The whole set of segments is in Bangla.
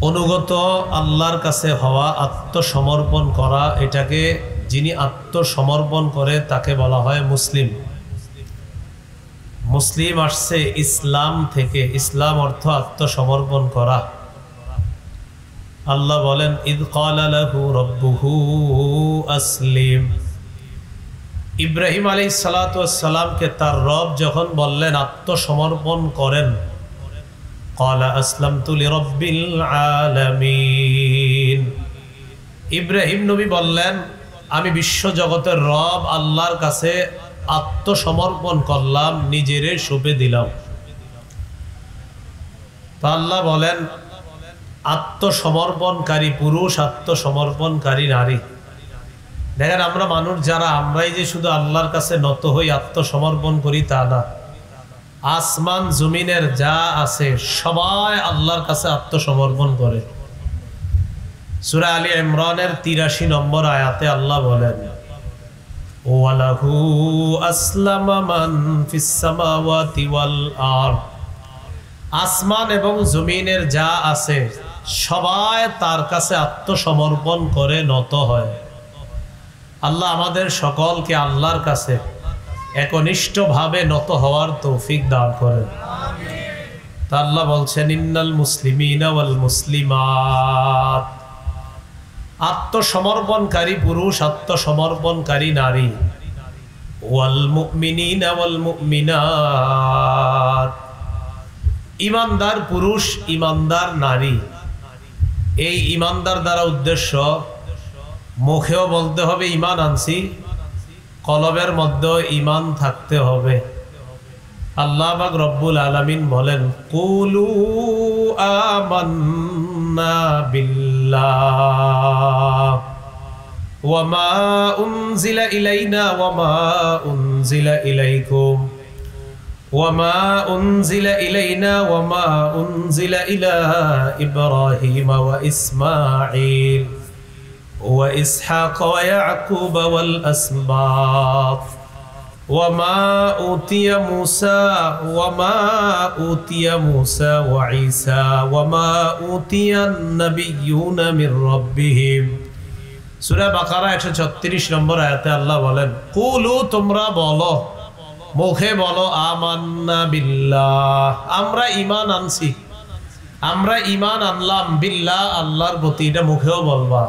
অনুগত আল্লাহর কাছে হওয়া, আত্মসমর্পণ করা, এটাকে যিনি আত্মসমর্পণ করে তাকে বলা হয় মুসলিম। মুসলিম আসছে ইসলাম থেকে, ইসলাম অর্থ আত্মসমর্পণ করা। আল্লাহ বলেন ইদ ক্বালা লাহু রাব্বুহু আসলিম। ইব্রাহিম আলাইহিস সালাতু ওয়াস সালামকে তার রব যখন বললেন আত্মসমর্পণ করেন, ক্বালা আসলামতু লিরাব্বিল আলামিন। ইব্রাহিম নবী বললেন আমি বিশ্ব জগতের রব আল্লাহর কাছে আত্মসমর্পণ করলাম, নিজেরে সঁপে দিলাম। তো আল্লাহ বলেন আত্মসমর্পণকারী পুরুষ, আত্মসমর্পণকারী নারী। দেখেন আমরা মানুষ যারা, আমরাই যে শুধু আল্লাহর কাছে নত হই আত্মসমর্পণ করি তা না। আসমান জমিনের যা আছে সবাই আল্লাহর কাছে আত্মসমর্পণ করে। সূরা আলী ইমরানের ৮৩ নম্বর আয়াতে আল্লাহ বলেন ওয়ালাহু আসলামা মান ফিস সামাওয়াতি ওয়াল আরদ। আসমান এবং জমিনের যা আছে সবাই তার কাছে আত্মসমর্পণ করে নত হয়। আল্লাহ আমাদের সকলকে আল্লাহর কাছে একনিষ্ঠভাবে নত হওয়ার তৌফিক দান করেন। তা আল্লাহ বলছেন ইন্নাল মুসলিমিনা ওয়াল মুসলিমাত। আত্মসমর্পণকারী পুরুষ, আত্মসমর্পণকারী নারী। ওয়াল মুমিনিনা ওয়াল মুমিনাত। ঈমানদার পুরুষ, ঈমানদার নারী। এই ঈমানদার দ্বারা উদ্দেশ্য মুখেও বলতে হবে ঈমান আনছি, কলবের মধ্যে ঈমান থাকতে হবে। আল্লাহ পাক রব্বুল আলামিন বলেন কুলু আমান্না বিল্লাহ ওয়া মা উনজিলা ইলাইনা ওয়া মা উনজিলা ইলাইকুম ওয়া মা উনজিলা ইলাইনা ওয়া মা উনজিলা ইলা ইব্রাহিম ওয়া ইসমাঈল ওয়া ইসহাক ওয়া ইয়াকুব ওয়াল আসবাত وما أوتي موسى وعيسى وما أوتي النبيون من ربهم। সূরা বাকারা 136 নম্বর আয়াতে আল্লাহ বলেন কুলু, তোমরা বলো, মুখে বলো আমান্না বিল্লাহ, আমরা ঈমান আনছি, আমরা ঈমান আনলাম বিল্লাহ, আল্লাহর প্রতি। এটা মুখেও বলবা।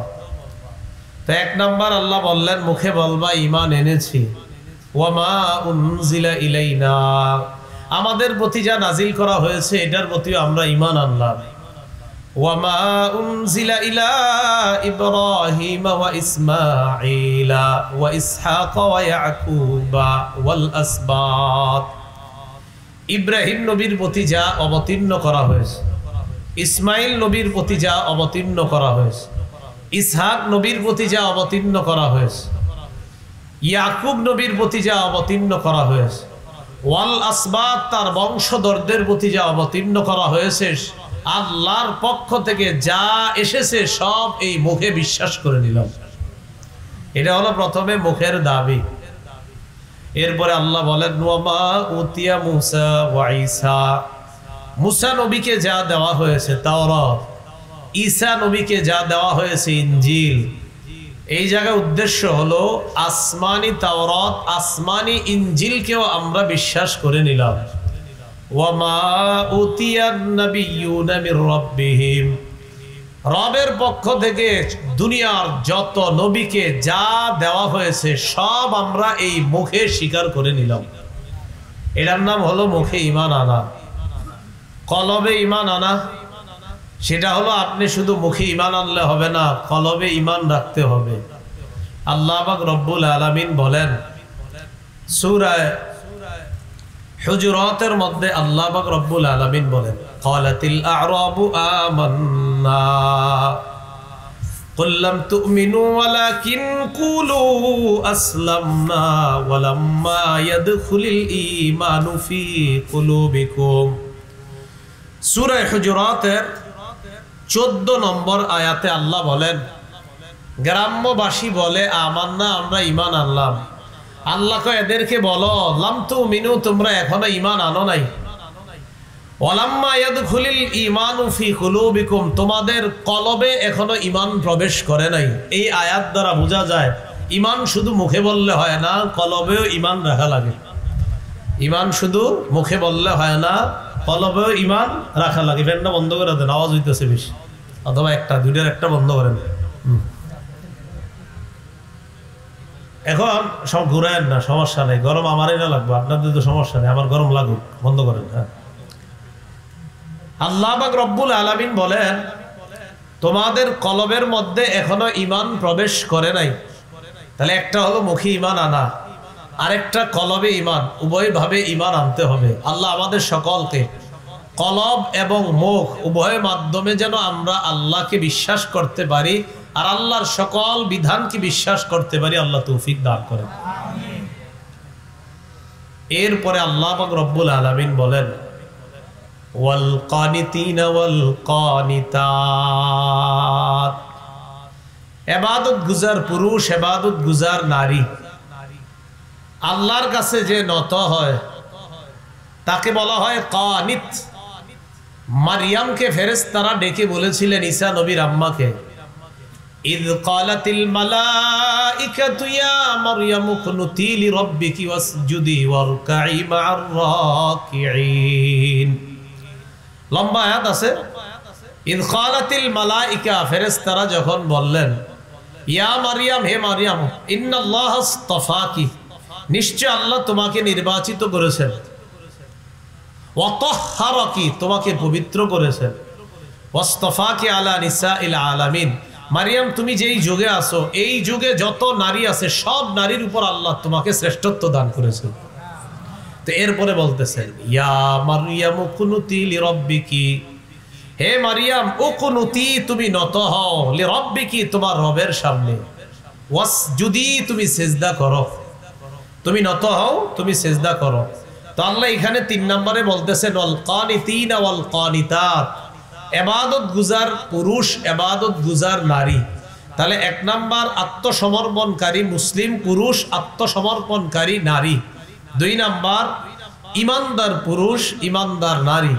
তো এক নাম্বার আল্লাহ বললেন মুখে বলবা ঈমান এনেছি। ওয়ামা উনজিলা ইলাইনা, আমাদের প্রতি যা নাজিল করা হয়েছে এটার প্রতিও আমরা ঈমান আনলাম। ওয়ামা উনজিলা ইলা ইব্রাহিম ওয়া ইসমাঈলা ওয়া ইসহাক ওয়া ইয়াকুবা ওয়াল আসবাত। ইব্রাহিম নবীর প্রতি যা অবতীর্ণ করা হয়েছে, ইসমাইল নবীর প্রতি যা অবতীর্ণ করা হয়েছে, ইসহাক নবীর প্রতি যা অবতীর্ণ করা হয়েছে, ইয়াকুব নবীর প্রতি যা অবতীর্ণ করা হয়েছে, ওয়াল আসবাত তার বংশধরদের প্রতি যা অবতীর্ণ করা হয়েছে, আল্লাহর পক্ষ থেকে যা এসেছে সব এই মুখে বিশ্বাস করে নিলাম। এটা হলো প্রথমে মুখের দাবি। এরপরে আল্লাহ বলেন ওয়ামা উতিয়া মুসা ওয়া ঈসা, মুসা নবীকে যা দেওয়া হয়েছে তাওরাত, ঈসা নবীকে যা দেওয়া হয়েছে ইনজিল। এই জায়গায় উদ্দেশ্য হলো আসমানি তাওরাত, আসমানি ইনজিলকেও আমরা বিশ্বাস করে নিলাম। ওয়ামা উতিয়ান নাবিয়্যুনা মির রাব্বিহিম, রবের পক্ষ থেকে দুনিয়ার যত নবীকে যা দেওয়া হয়েছে সব আমরা এই মুখে স্বীকার করে নিলাম। এটার নাম হলো মুখে ঈমান আনা। কলবে ঈমান আনা সেটা হলো আপনি শুধু মুখে ঈমান আনলে হবে না, কলবে ঈমান রাখতে হবে। আল্লাহ পাক রব্বুল আলামিন বলেন সূরা হুজুরাতের মধ্যে, আল্লাহ পাক রব্বুল আলামিন বলেন ক্বালাতিল আ'রাবু আমান্না কুল লাম তু'মিনু ওয়ালাকিন কুলু আসলামনা ওয়ালাম্মা ইয়াদখুলিল ঈমানু ফি কুলুবিকুম। সূরা হুজুরাতের 14 নম্বর আয়াতে আল্লাহ বলেন গ্রাম্যবাসী বলে আমান্না, আমরা ঈমান আনলাম। আল্লাহ কয় এদেরকে বলো লাম তুমিনু, তোমরা এখনো ঈমান আনো নাই। ওয়ালাম্মা ইয়াদখুলিল ঈমানু ফি কুলুবিকুম, তোমাদের কলবে এখনো ঈমান প্রবেশ করে নাই। এই আয়াত দ্বারা বোঝা যায় ঈমান শুধু মুখে বললে হয় না, কলবেও ঈমান রাখা লাগে। ঈমান শুধু মুখে বললে হয় না, কলবেও ঈমান রাখা লাগে। ফ্যানটা বন্ধ করে দেন, আওয়াজ হইতেছে বেশি, অথবা একটা দুইটার একটা বন্ধ করেন। এখন সব ঘুরায়েন না, সমস্যা নেই, গরম আমারই না লাগবে, আপনাদের তো সমস্যা নেই, আমার গরম লাগুক, বন্ধ করেন। হ্যাঁ, আল্লাহ পাক রব্বুল আলামিন বলেন তোমাদের কলবের মধ্যে এখনো ঈমান প্রবেশ করে নাই। তাহলে একটা হলো মুখে ঈমান আনা, আরেকটা কলবে ঈমান, উভয় ভাবে ঈমান আনতে হবে। আল্লাহ আমাদের সকলকে কলব এবং মুখ উভয়ের মাধ্যমে যেন আমরা আল্লাহকে বিশ্বাস করতে পারি আর আল্লাহর সকল বিধানকে বিশ্বাস করতে পারি, আল্লাহ তৌফিক দান করেন। এরপরে আল্লাহ পাক রব্বুল আলামিন বলেন ওয়াল কানিতিনা ওয়াল কানিতাত, ইবাদত গুজার পুরুষ, ইবাদত গুজার নারী, আল্লাহর কাছে যে নত হয় তাকে বলা হয় কানিত। মারিয়ামকে ফেরেশতারা ডেকে বলেছিলেন ঈসা নবীর আম্মাকে, ইয ক্বালাতিল মালাইকাতু ইয়া মারইয়ামু কুনুতি লিরাব্বিকি ওয়াসজুদি ওয়ারকাই মা'আর রাকিঈন। লম্বা আয়াত আছে। ইয ক্বালাতিল মালাইকা, ফেরেশতারা যখন বললেন ইয়া মারইয়াম, হে মারইয়াম, ইন্নাল্লাহা ইসতাফাকি, নিশ্চয় আল্লাহ তোমাকে নির্বাচিত করেছেন, ওয়া তাহহারাকি, তোমাকে পবিত্র করেছেন, ওয়াসতাফাকি আলা নিসাইল আলামিন, মারিয়াম তুমি যেই যুগে আছো এই যুগে যত নারী আছে সব নারীর উপর আল্লাহ তোমাকে শ্রেষ্ঠত্ব দান করেছেন। তো এরপরে বলতেছেন ইয়া মারইয়াম কুনুতি লিরাব্বিকি, হে মারিয়াম উকুনুতি, তুমি নত হও, লিরাব্বিকি, তোমার রবের সামনে, ওয়াসজুদি, তুমি সিজদা করো, তুমি নত হও, তুমি সিজদা করো। তো আল্লাহ এখানে 3 নম্বরে বলতেছেন ওয়াল কানিতিনা ওয়াল কানিতাত, ইবাদত গুজার পুরুষ, ইবাদত গুজার নারী। তাহলে 1 নাম্বার আত্মসমর্পণকারী মুসলিম পুরুষ, আত্মসমর্পণকারী নারী। 2 নাম্বার ইমানদার পুরুষ, ইমানদার নারী।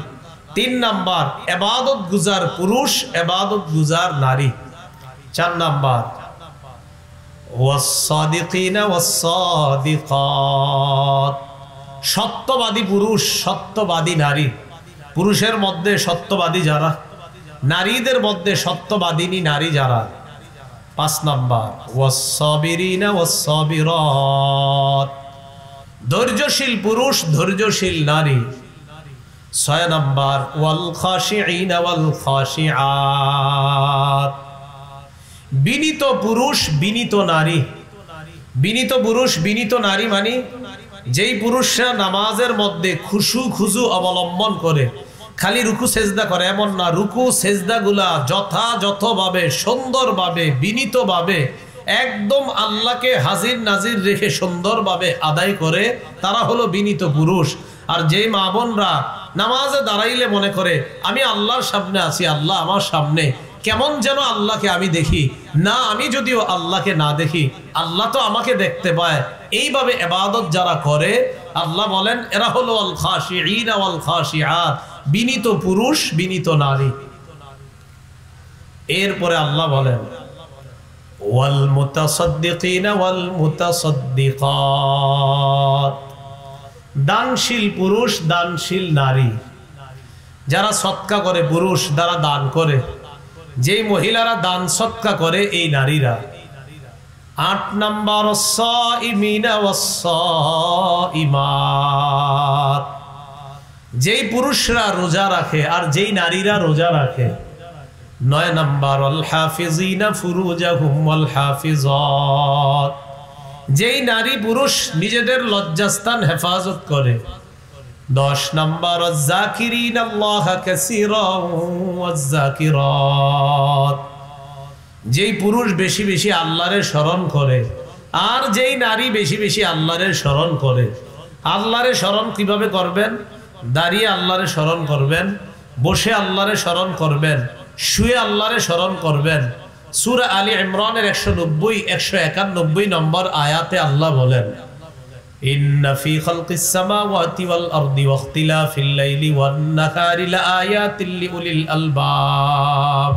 3 নাম্বার ইবাদত গুজার পুরুষ, ইবাদত গুজার নারী। 4 নাম্বার ওয়াস-সাদিকিনা ওয়াস-সাদিকাত, সত্যবাদী পুরুষ, সত্যবাদী নারী। পুরুষের মধ্যে সত্যবাদী যারা, নারীদের মধ্যে সত্যবাদিনী নারী যারা। 5 নাম্বার ওয়াস-সাবিরিনা ওয়াস-সাবিরাত, ধৈর্যশীল পুরুষ, ধৈর্যশীল নারী। 6 নাম্বার ওয়াল খাশিঈনা ওয়াল খাশিআত, বিনীত পুরুষ, বিনীত নারী। বিনীত পুরুষ, বিনীত নারী মানে যেই পুরুষরা নামাজের মধ্যে খুশু খুজু অবলম্বন করে, খালি রুকু সেজদা করে এমন না, রুকু সেজদাগুলা যথাযথভাবে, সুন্দরভাবে, বিনীতভাবে একদম আল্লাহকে হাজির নাজির রেখে সুন্দরভাবে আদায় করে, তারা হলো বিনীত পুরুষ। আর যেই মা বোনরা নামাজে দাঁড়াইলে মনে করে আমি আল্লাহর সামনে আছি, আল্লাহ আমার সামনে, কেমন যেন আল্লাহকে আমি দেখি না, আমি যদিও আল্লাহকে না দেখি আল্লাহ তো আমাকে দেখতে পায়, এইভাবে ইবাদত যারা করে আল্লাহ বলেন এরা হলো আল খাশিঈনা ওয়াল খাশিআত, বিনীত পুরুষ, বিনীত নারী। এরপরে আল্লাহ বলেন ওয়াল মুতাসাদ্দিকিনা ওয়াল মুতাসাদ্দিকাত, দানশীল পুরুষ, দানশীল নারী। যারা সদকা করে পুরুষ, যারা দান করে, যেই মহিলারা দান সদকা করে এই নারীরা। 8 নাম্বার ওয়াস-সাইমিনা ওয়াস-সাইমাত, যেই পুরুষরা রোজা রাখে আর যেই নারীরা রোজা রাখে। 9 নাম্বার আল হাফিজিনা ফুরুজাহুম ওয়াল হাফিজাত, যেই নারী পুরুষ নিজেদের লজ্জাস্থান হেফাজত করে। 10 নাম্বার আয-যাকিরিনা আল্লাহা কাসীরান ওয়াজ-যাকিরাত, যেই পুরুষ বেশি বেশি আল্লাহরে স্মরণ করে আর যেই নারী বেশি বেশি আল্লাহরে স্মরণ করে। আল্লাহরে স্মরণ কিভাবে করবেন? দাঁড়িয়ে আল্লাহরে স্মরণ করবেন, বসে আল্লাহরে স্মরণ করবেন, শুয়ে আল্লাহরে স্মরণ করবেন। সূরা আলী ইমরানের 190 191 নম্বর আয়াতে আল্লাহ বলেন ইন্না ফি খালকিস সামাওয়াতি ওয়াল আরদি ওয়াখতিলাফিল লাইলি ওয়ান নাহারি লাআয়াতিল লিউলিল আলবাব।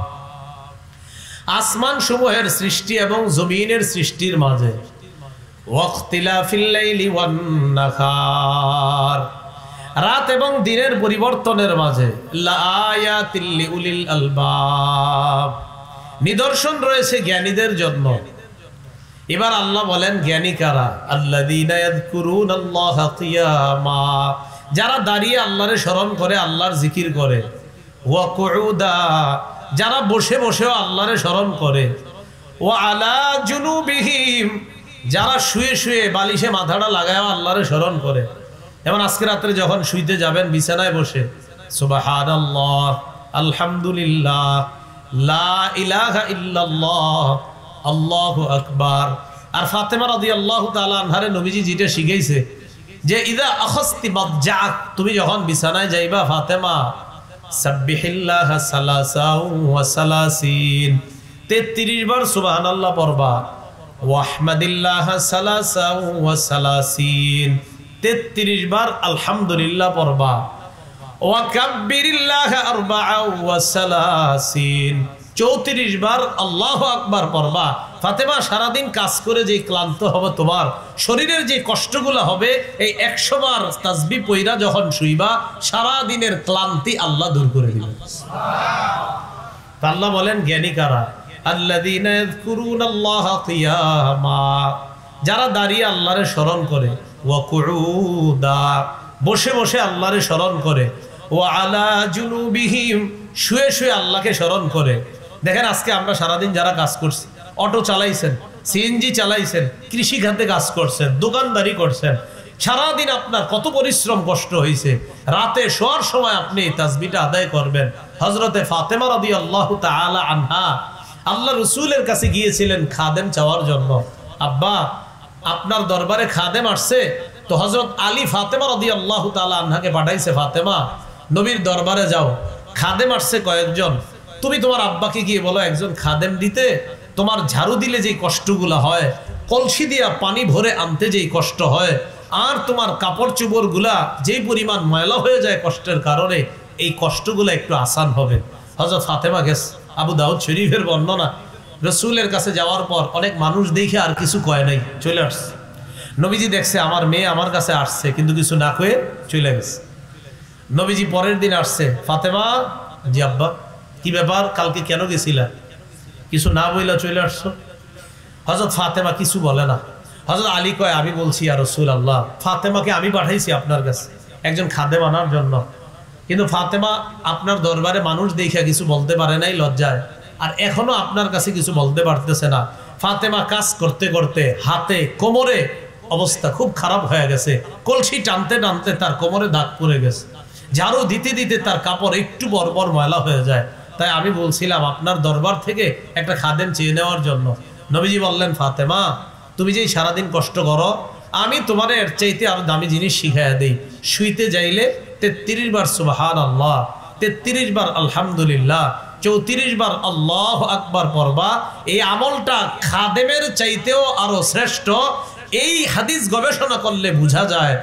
আসমান সমূহের সৃষ্টি এবং জমিনের সৃষ্টির মাঝে ওয়াখতিলাফিল লাইলি ওয়ান নাহার, রাত এবং দিনের পরিবর্তনের মাঝে লাআয়াতিল লিউলিল আলবাব, নিদর্শন রয়েছে জ্ঞানীদের জন্য। এবার আল্লাহ বলেন জ্ঞানী কারা? আল্লাযীনা ইয়াযকুরুনাল্লাহা কিয়ামা, যারা দাঁড়িয়ে আল্লাহরে স্মরণ করে, আল্লাহর জিকির করে। ওয়া কুউদা, যারা বসে বসেও আল্লাহরে স্মরণ করে। ওয়া আলা জুনুবিহিম, যারা শুয়ে শুয়ে বালিশে মাথাটা লাগায় আল্লাহরে স্মরণ করে। যেমন আজকে রাত্রে যখন শুইতে যাবেন বিছানায় বসে সুবহানাল্লাহ, আলহামদুলিল্লাহ, লা ইলাহা ইল্লাল্লাহ, আল্লাহু আকবার। আর ফাতেমা রাদিয়াল্লাহু তাআলা আনহারে নবীজি যেটা শিখাইছে যে ইদা আখাসতি বাদজাক, তুমি যখন বিছানায় যাইবা ফাতেমা, সাব্বিহিল্লাহা সালাসাও ওয়া সালাসিন, 33 বার সুবহানাল্লাহ পড়বা। ওয়াহমাদিল্লাহা সালাসাও ওয়া সালাসিন, 33 বার আলহামদুলিল্লাহ পড়বা। ওয়া কাব্বিরিল্লাহা আরবাআও ওয়া সালাসিন, 34 বার আল্লাহু আকবার পড়বা। ফাতেমা, সারাদিন কাজ করে যে ক্লান্ত হবে, তোমার শরীরের যে কষ্টগুলো হবে, এই 100 বার তাসবিহ পয়রা যখন শুইবা, সারা দিনের ক্লান্তি আল্লাহ দূর করে দিবেন। সুবহানাল্লাহ। আল্লাহ বলেন জ্ঞানী কারা? আল্লাযীনা ইয়াযকুরুনাল্লাহা কিয়ামা, যারা দাঁড়িয়ে আল্লাহরে স্মরণ করে। ওয়া কুউদা, বসে বসে আল্লাহরে স্মরণ করে। ওয়া আলা জুনুবিহিম, শুয়ে শুয়ে আল্লাহকে স্মরণ করে। দেখেন আজকে আমরা সারাদিন যারা কাজ করছি, অটো চালাইছেন, সিএনজি চালাইছেন, কৃষি খাতে কাজ করছেন, দোকানদারি করছেন, সারাদিন আপনার কত পরিশ্রম কষ্ট হয়েছে, রাতে শোয়ার সময় আপনি তাসবিহটা আদায় করবেন। হযরতে ফাতেমা রাদিয়াল্লাহু তাআলা আনহা আল্লাহ রাসূলের কাছে গিয়েছিলেন খাদেম চাওয়ার জন্য। আব্বা, আপনার দরবারে খাদেম আসছে। তো হযরত আলী ফাতেমা রাদিয়াল্লাহু তাআলা আনহাকে পাঠাইছে, ফাতেমা নবীর দরবারে যাও, খাদেম আসছে কয়েকজন, তুমি তোমার আব্বাকে গিয়ে বলো একজন খাদেম দিতে। তোমার ঝাড়ু দিলে যেই কষ্টগুলো হয়, কলসি দিয়া পানি ভরে আনতে যেই কষ্ট হয়, আর তোমার কাপড় চোপড় গুলা যেই পরিমাণ ময়লা হয়ে যায় কষ্টের কারণে, এই কষ্টগুলো একটু আসান হবে। হযরত ফাতেমা গেছে। আবু দাউদ শরীফের বর্ণনা, রাসূলের কাছে যাওয়ার পর অনেক মানুষ দেখে আর কিছু কয় নাই, চলে আসছে। নবীজি দেখছে আমার মেয়ে আমার কাছে আসছে, কিন্তু কিছু না কয়ে চলে গেছে। নবীজি পরের দিন আসছে, ফাতেমা, জি আব্বা, কি ব্যাপার, কালকে কেন গেছিলা? কিছু না বইলা চলে আসছো। হযরত ফাতেমা কিছু বলে না। হযরত আলী কয়, আমি বলছি ইয়া রাসূলুল্লাহ, ফাতেমাকে আমি পাঠাইছি আপনার কাছে একজন খাদেম আনার জন্য, কিন্তু ফাতেমা আপনার দরবারে মানুষ দেখে কিছু বলতে পারে নাই লজ্জায়, আর এখনো আপনার কাছে কিছু বলতে পারতেছে না। ফাতেমা কাজ করতে করতে হাতে কোমরে অবস্থা খুব খারাপ হয়ে গেছে, কলসি টানতে টানতে তার কোমরে দাগ পড়ে গেছে, ঝাড়ু দিতে দিতে তার কাপড় একটু বর্বর ময়লা হয়ে যায়। তাই আমি বলছিলাম আপনার দরবার থেকে একটা খাদেম চেয়ে নেওয়ার জন্য। নবীজি বললেন, ফাতেমা, তুমি যেই সারাদিন কষ্ট করো, আমি তোমার এর চাইতে আরো দামি জিনিস শিখাইয়া দেই। শুইতে যাইলে 33 বার সুবহানাল্লাহ, 33 বার আলহামদুলিল্লাহ, 34 বার আল্লাহু আকবার পড়বা। এই আমলটা খাদেমের চাইতেও আরো শ্রেষ্ঠ। এই হাদিস গবেষণা করলে বোঝা যায়,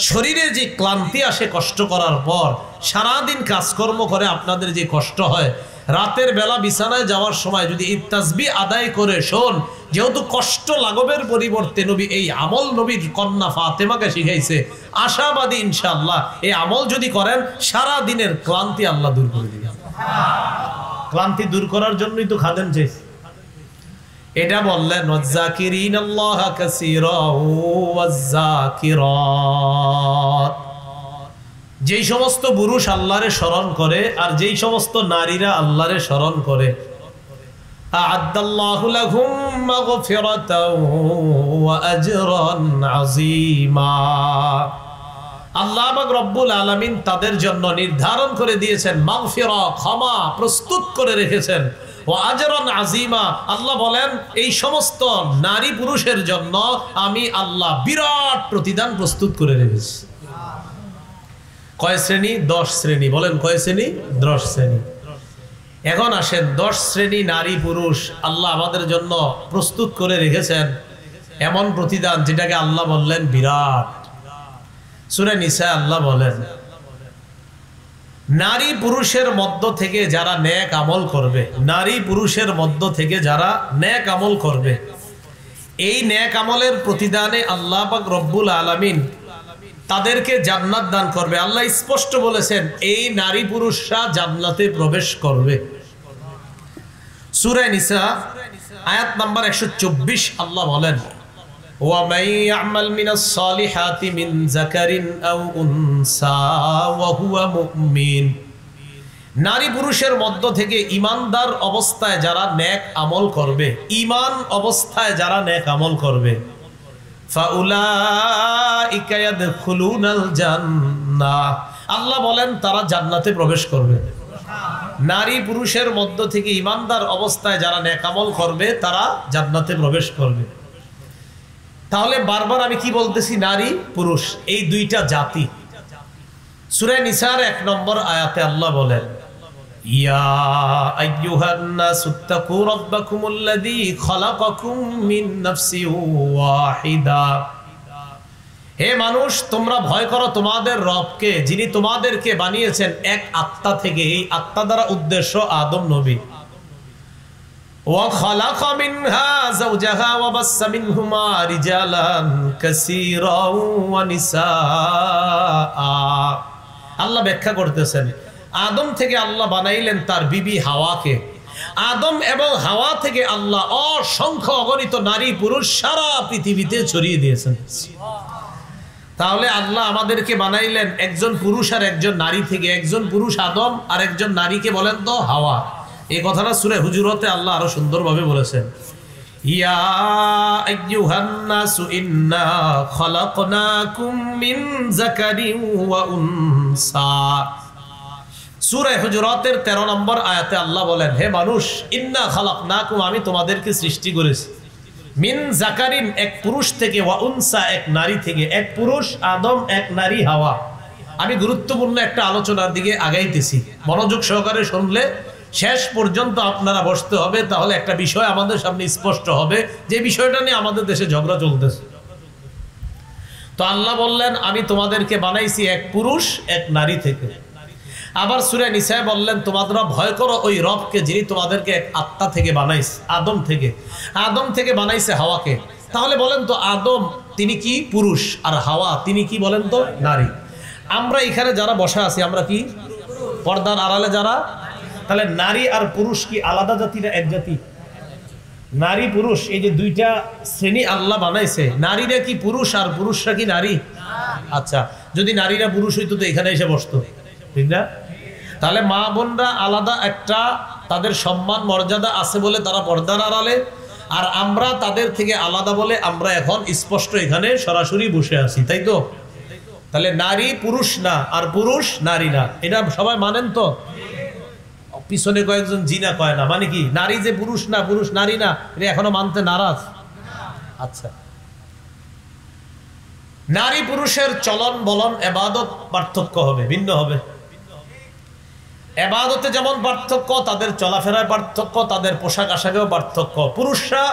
শরীরে যে ক্লান্তি আসে কষ্ট করার পর, সারাদিন কাজকর্ম করে আপনাদের যে কষ্ট হয়, রাতের বেলা বিছানায় যাওয়ার সময় যদি এই তাসবিহ আদায় করে শোন, যেহেতু কষ্ট লাঘবের পরিবর্তে নবী এই আমল নবীর কন্যা ফাতেমাকে শিখাইছে, আশাবাদী ইনশাআল্লাহ এই আমল যদি করেন সারা দিনের ক্লান্তি আল্লাহ দূর করে দিবেন। ক্লান্তি দূর করার জন্যই তো খাদেম চাইছে। এটা বললেন, ওয়াযাকিরিনাল্লাহা কাসীরা ওয়াযাকিরাত, যেই সমস্ত পুরুষ আল্লাহরে স্মরণ করে আর যেই সমস্ত নারীরা আল্লাহরে স্মরণ করে, আ'আদ্দাল্লাহু লাহুম মাগফিরাতাও ওয়া আজরান আযীমা, আল্লাহ পাক রব্বুল আলামিন তাদের জন্য নির্ধারণ করে দিয়েছেন মাগফিরা, ক্ষমা প্রস্তুত করে রেখেছেন, ওয়া আজরান আযীমা, আল্লাহ বলেন এই সমস্ত নারী পুরুষের জন্য আমি আল্লাহ বিরাট প্রতিদান প্রস্তুত করে রেখেছি। কয় শ্রেণী? 10 শ্রেণী। বলেন কয় শ্রেণী? 10 শ্রেণী। এখন আসেন 10 শ্রেণী নারী পুরুষ আল্লাহ আমাদের জন্য প্রস্তুত করে রেখেছেন। এমন প্রতিদান যেটাকে আল্লাহ বললেন বিরাট। সূরা নিসা আল্লাহ বলেন, নারী পুরুষের মধ্য থেকে যারা নেক আমল করবে, নারী পুরুষের মধ্য থেকে যারা নেক আমল করবে, এই নেক আমলের প্রতিদানে আল্লাহ পাক রব্বুল আলামিন তাদেরকে জান্নাত দান করবে। আল্লাহ স্পষ্ট বলেছেন এই নারী পুরুষরা জান্নাতে প্রবেশ করবে। সূরা নিসা আয়াত নাম্বার 124 আল্লাহ বলেন, وَمَن يَعْمَلْ مِنَ الصَّالِحَاتِ مِنْ ذَكَرٍ أَوْ أُنثَى وَهُوَ مُؤْمِنٌ, নারী পুরুষের মধ্য থেকে ঈমানদার অবস্থায় যারা নেক আমল করবে, ঈমান অবস্থায় যারা নেক আমল করবে, فَأُولَئِكَ يَدْخُلُونَ الْجَنَّةَ, আল্লাহ বলেন তারা জান্নাতে প্রবেশ করবে। নারী পুরুষের মধ্য থেকে ঈমানদার অবস্থায় যারা নেক আমল করবে তারা জান্নাতে প্রবেশ করবে। তাহলে বারবার আমি কি বলতেছি? নারী পুরুষ এই দুইটা জাতি। সূরা নিসার 1 নম্বর আয়াতে আল্লাহ বলেন, ইয়া আইয়ুহান নাসুত্তাকু রাব্বাকুমুল্লাযী খালাকাকুম মিন নাফসিন ওয়াহিদা, হে মানুষ তোমরা ভয় করো তোমাদের রবকে, যিনি তোমাদেরকে বানিয়েছেন এক আত্মা থেকে। এই আত্মা দ্বারা উদ্দেশ্য আদম নবী। وخلق منها زوجها وبث منهما رجالا كثيرا ونساء, আল্লাহ ব্যাখ্যা করতেছেন আদম থেকে আল্লাহ বানাইলেন তার বিবি হাওয়াকে। আদম এবং হাওয়া থেকে আল্লাহ অসংখ্য অগণিত নারী পুরুষ সারা পৃথিবীতে ছড়িয়ে দিয়েছেন। তাহলে আল্লাহ আমাদেরকে বানাইলেন একজন পুরুষ আর একজন নারী থেকে। একজন পুরুষ আদম আর একজন নারীকে বলেন তো হাওয়া। এই কথাটা সূরা হুজুরাতে আল্লাহ আরো সুন্দরভাবে বলেছেন, ইয়া আইয়ুহান নাসু ইন্না খালাকনাকুম মিন যাকারিন ওয়া উনসা। সূরা হুজুরাতের 13 নম্বর আয়াতে আল্লাহ বলেন, হে মানুষ, ইন্না খালাকনাকুম, আমি তোমাদেরকে সৃষ্টি করেছি, মিন যাকারিন, এক পুরুষ থেকে, ওয়া উনসা, এক নারী থেকে। এক পুরুষ আদম, এক নারী হাওয়া। আমি গুরুত্বপূর্ণ একটা আলোচনার দিকে আগাইতেছি, মনোযোগ সহকারে শুনলে শেষ পর্যন্ত আপনারা বসতে হবে, তাহলে একটা বিষয় আমাদের সামনে স্পষ্ট হবে, যে বিষয়টা নিয়ে আমাদের দেশে ঝগড়া চলতেছে। তো আল্লাহ বললেন আমি তোমাদেরকে বানাইছি এক পুরুষ এক নারী থেকে। আবার সূরা নিসায় বললেন তোমরা ভয় করো ওই রবকে, যিনি তোমাদেরকে এক আত্মা থেকে বানাইছে, আদম থেকে। আদম থেকে বানাইছে হাওয়াকে। তাহলে বলেন তো আদম তিনি কি? পুরুষ। আর হাওয়া তিনি কি বলেন তো? নারী। আমরা এখানে যারা বসা আছি আমরা কি? পর্দার আড়ালে যারা। তাহলে নারী আর পুরুষ কি আলাদা জাতি না এক জাতি? নারী পুরুষ এই যে দুইটা শ্রেণী আল্লাহ বানাইছে, নারীরা কি পুরুষ আর পুরুষরা কি নারী? আচ্ছা, যদি নারীরা পুরুষ হইতো তো এখানে এসে বসতো, ঠিক না? তাহলে মা বোনরা আলাদা একটা, তাদের সম্মান মর্যাদা আছে বলে তারা পর্দার আড়ালে, আর আমরা তাদের থেকে আলাদা বলে আমরা এখন স্পষ্ট এখানে সরাসরি বসে আছি, তাই তো? তাহলে নারী পুরুষ না আর পুরুষ নারী না, এটা সবাই মানেন তো? পিছনে কয়েকজন জিনা কয় না, মানে কি নারী যে পুরুষ না, পুরুষ নারী না, এটা এখনো মানতে নারাজ। আচ্ছা, নারী পুরুষের চলন বলন ইবাদত পার্থক্য হবে, ভিন্ন হবে। ইবাদতে যেমন পার্থক্য, তাদের চলাফেরায় পার্থক্য, তাদের পোশাক আশাকেও পার্থক্য। পুরুষরা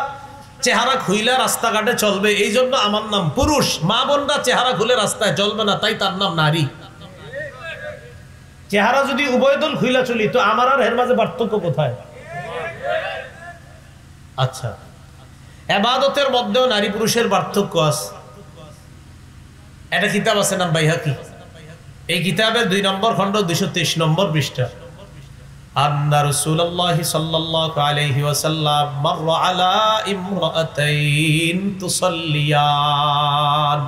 চেহারা খুইলা রাস্তাঘাটে চলবে, এই জন্য আমার নাম পুরুষ। মা বোনরা চেহারা খুলে রাস্তায় চলবে না, তাই তার নাম নারী। চেহারা যদি উভয়দল খুইলা চলি তো আমার আর এর মাঝে পার্থক্য কোথায়? আচ্ছা, ইবাদতের মধ্যেও নারী পুরুষের পার্থক্য আছে। একটা কিতাব আছে নাম বাইহাকি। এই কিতাবের 2 নম্বর খণ্ড 223 নম্বর পৃষ্ঠা। আন্না রাসূলুল্লাহ সাল্লাল্লাহু আলাইহি ওয়াসাল্লাম মাররা আলা ইমরাতাইন তুসাল্লিয়ান।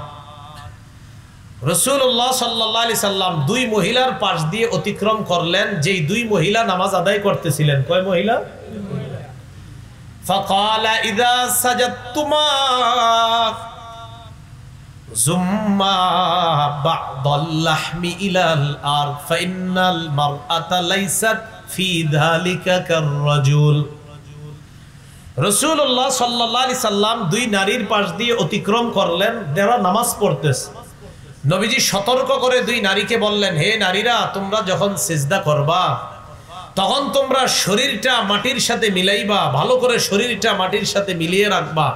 রাসূলুল্লাহ সাল্লাল্লাহু আলাইহি সাল্লাম 2 মহিলার পাশ দিয়ে অতিক্রম করলেন, যেই 2 মহিলা নামাজ আদায় করতেছিলেন। কয় মহিলা? ফাকালা ইযা সাজাদতুমা জুম্মা বা'দাল লাহমি ইলাল আরদ ফাইন্নাল মারআতা লাইসাত ফি যালিকা কাররাজুল। রাসূলুল্লাহ সাল্লাল্লাহু আলাইহি সাল্লাম 2 নারীর পাশ দিয়ে অতিক্রম করলেন, যারা নামাজ পড়তেছে। নবীজি সতর্ক করে 2 নারীকে বললেন, হে নারীরা, তোমরা যখন সিজদা করবা তখন তোমরা শরীরটা মাটির সাথে মিলাইবা, ভালো করে শরীরটা মাটির সাথে মিলিয়ে রাখবা।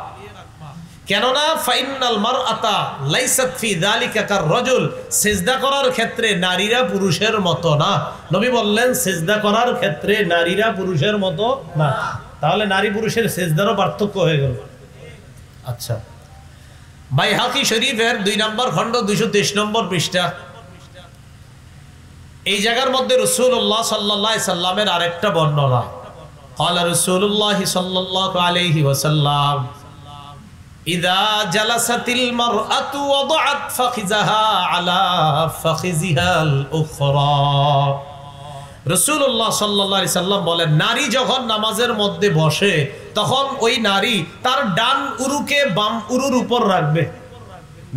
কেননা ফাইনাল মারআতা লাইসাত ফি যালিকা কাররাজুল, সিজদা করার ক্ষেত্রে নারীরা পুরুষের মতো না। নবী বললেন সিজদা করার ক্ষেত্রে নারীরা পুরুষের মতো না। তাহলে নারী পুরুষের সিজদারও পার্থক্য হয়ে গেল। আচ্ছা, বাইহাকি শরীফের 2 নম্বর খণ্ড 223 নম্বর পৃষ্ঠা, এই জায়গার মধ্যে রাসূলুল্লাহ সাল্লাল্লাহু আলাইহি সাল্লামের আরেকটা বর্ণনা। ক্বালা রাসূলুল্লাহ সাল্লাল্লাহু আলাইহি ওয়াসাল্লাম ইযা জালাসাতিল মারআতু ওয়াদাআত ফাখিযাহা আলা ফাখিযিহাল উখরা। রাসূলুল্লাহ সাল্লাল্লাহু আলাইহি সাল্লাম বলেন, নারী যখন নামাজের মধ্যে বসে তখন ওই নারী তার ডান উরুকে বাম উরুর উপর রাখবে।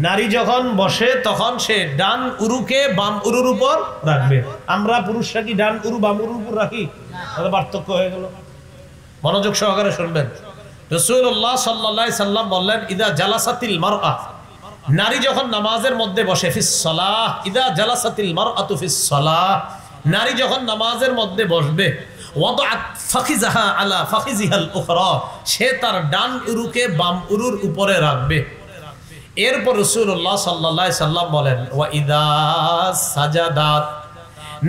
নারী যখন বসে তখন সে ডান উরুকে বাম উরুর উপর রাখবে। আমরা পুরুষরা কি ডান উরু বাম উরুর উপর রাখি? তাহলে পার্থক্য হয়ে গেল। মনোযোগ সহকারে শুনবেন। রাসূলুল্লাহ সাল্লাল্লাহু আলাইহি সাল্লাম বললেন, ইদা জালাসাতিল মারআ, নারী যখন নামাজের মধ্যে বসে, ফিস সালাহ, ইদা জালাসাতিল মারআতু ফিস সালাহ, নারী যখন নামাজের মধ্যে বসবে, ওয়াদাআত ফাখিযাহা আলা ফাখিযিহাল উখরা, সে তার ডান উরুকে বাম উরুর উপরে রাখবে। এরপর রাসূলুল্লাহ সাল্লাল্লাহু আলাইহি সাল্লাম বলেন, ওয়া ইদা সাজাদাত,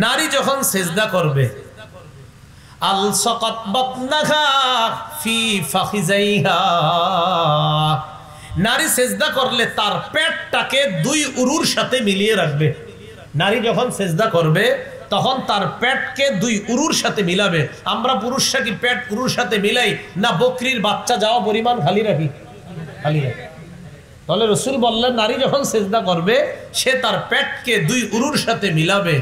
নারী যখন সিজদা করবে, আলসাকাত বাতনাহা ফি ফাখিযাইহা, নারী সিজদা করলে তার পেটটাকে 2 উরুর সাথে মিলিয়ে রাখবে। নারী যখন সিজদা করবে তখন তার পেটকে 2 উরুর সাথে মিলাবে। আমরা পুরুষরা কি পেট উরুর সাথে মিলাই না বকরির বাচ্চা যাওয়া পরিমাণ খালি রাখি? খালি রাখি। তাহলে রাসূল বললেন, নারী যখন সিজদা করবে সে তার পেটকে 2 উরুর সাথে মিলাবে।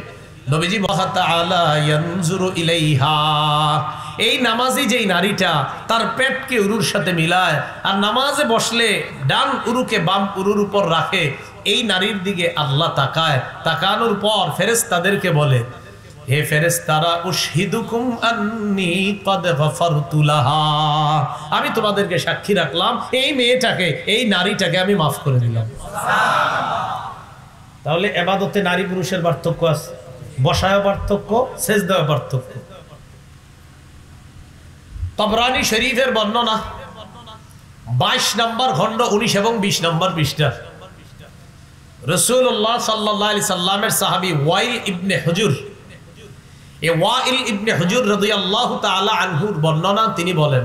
নবীজি তাআলা ইয়ানজুরু ইলাইহা, এই নামাজি যেই নারীটা তার পেটকে উরুর সাথে মিলায় আর নামাজে বসলে ডান উরুকে বাম উরুর উপর রাখে, এই নারীর দিকে আল্লাহ তাকায়। তাকানোর পর ফেরেশতাদেরকে বলে, হে ফেরেশতারা, উশহিদুকুম আন্নী ক্বাদ গফারতু লাহা, আমি তোমাদেরকে সাক্ষী রাখলাম এই মেয়েটাকে, এই নারীটাকে আমি মাফ করে দিলাম। তাহলে ইবাদতে নারী পুরুষের পার্থক্য আছে, বসায় পার্থক্য, সেজদায় পার্থক্য। তাবরানী শরীফের বর্ণনা 22 নম্বর খণ্ড 19 এবং 20 নম্বর পৃষ্ঠা, রাসূলুল্লাহ সাল্লাল্লাহু আলাইহি সাল্লামের সাহাবী ওয়াইল ইবনে হুজুর, এই ওয়াইল ইবনে হুজুর রাদিয়াল্লাহু তাআলা আনহুর বর্ণনা, তিনি বলেন,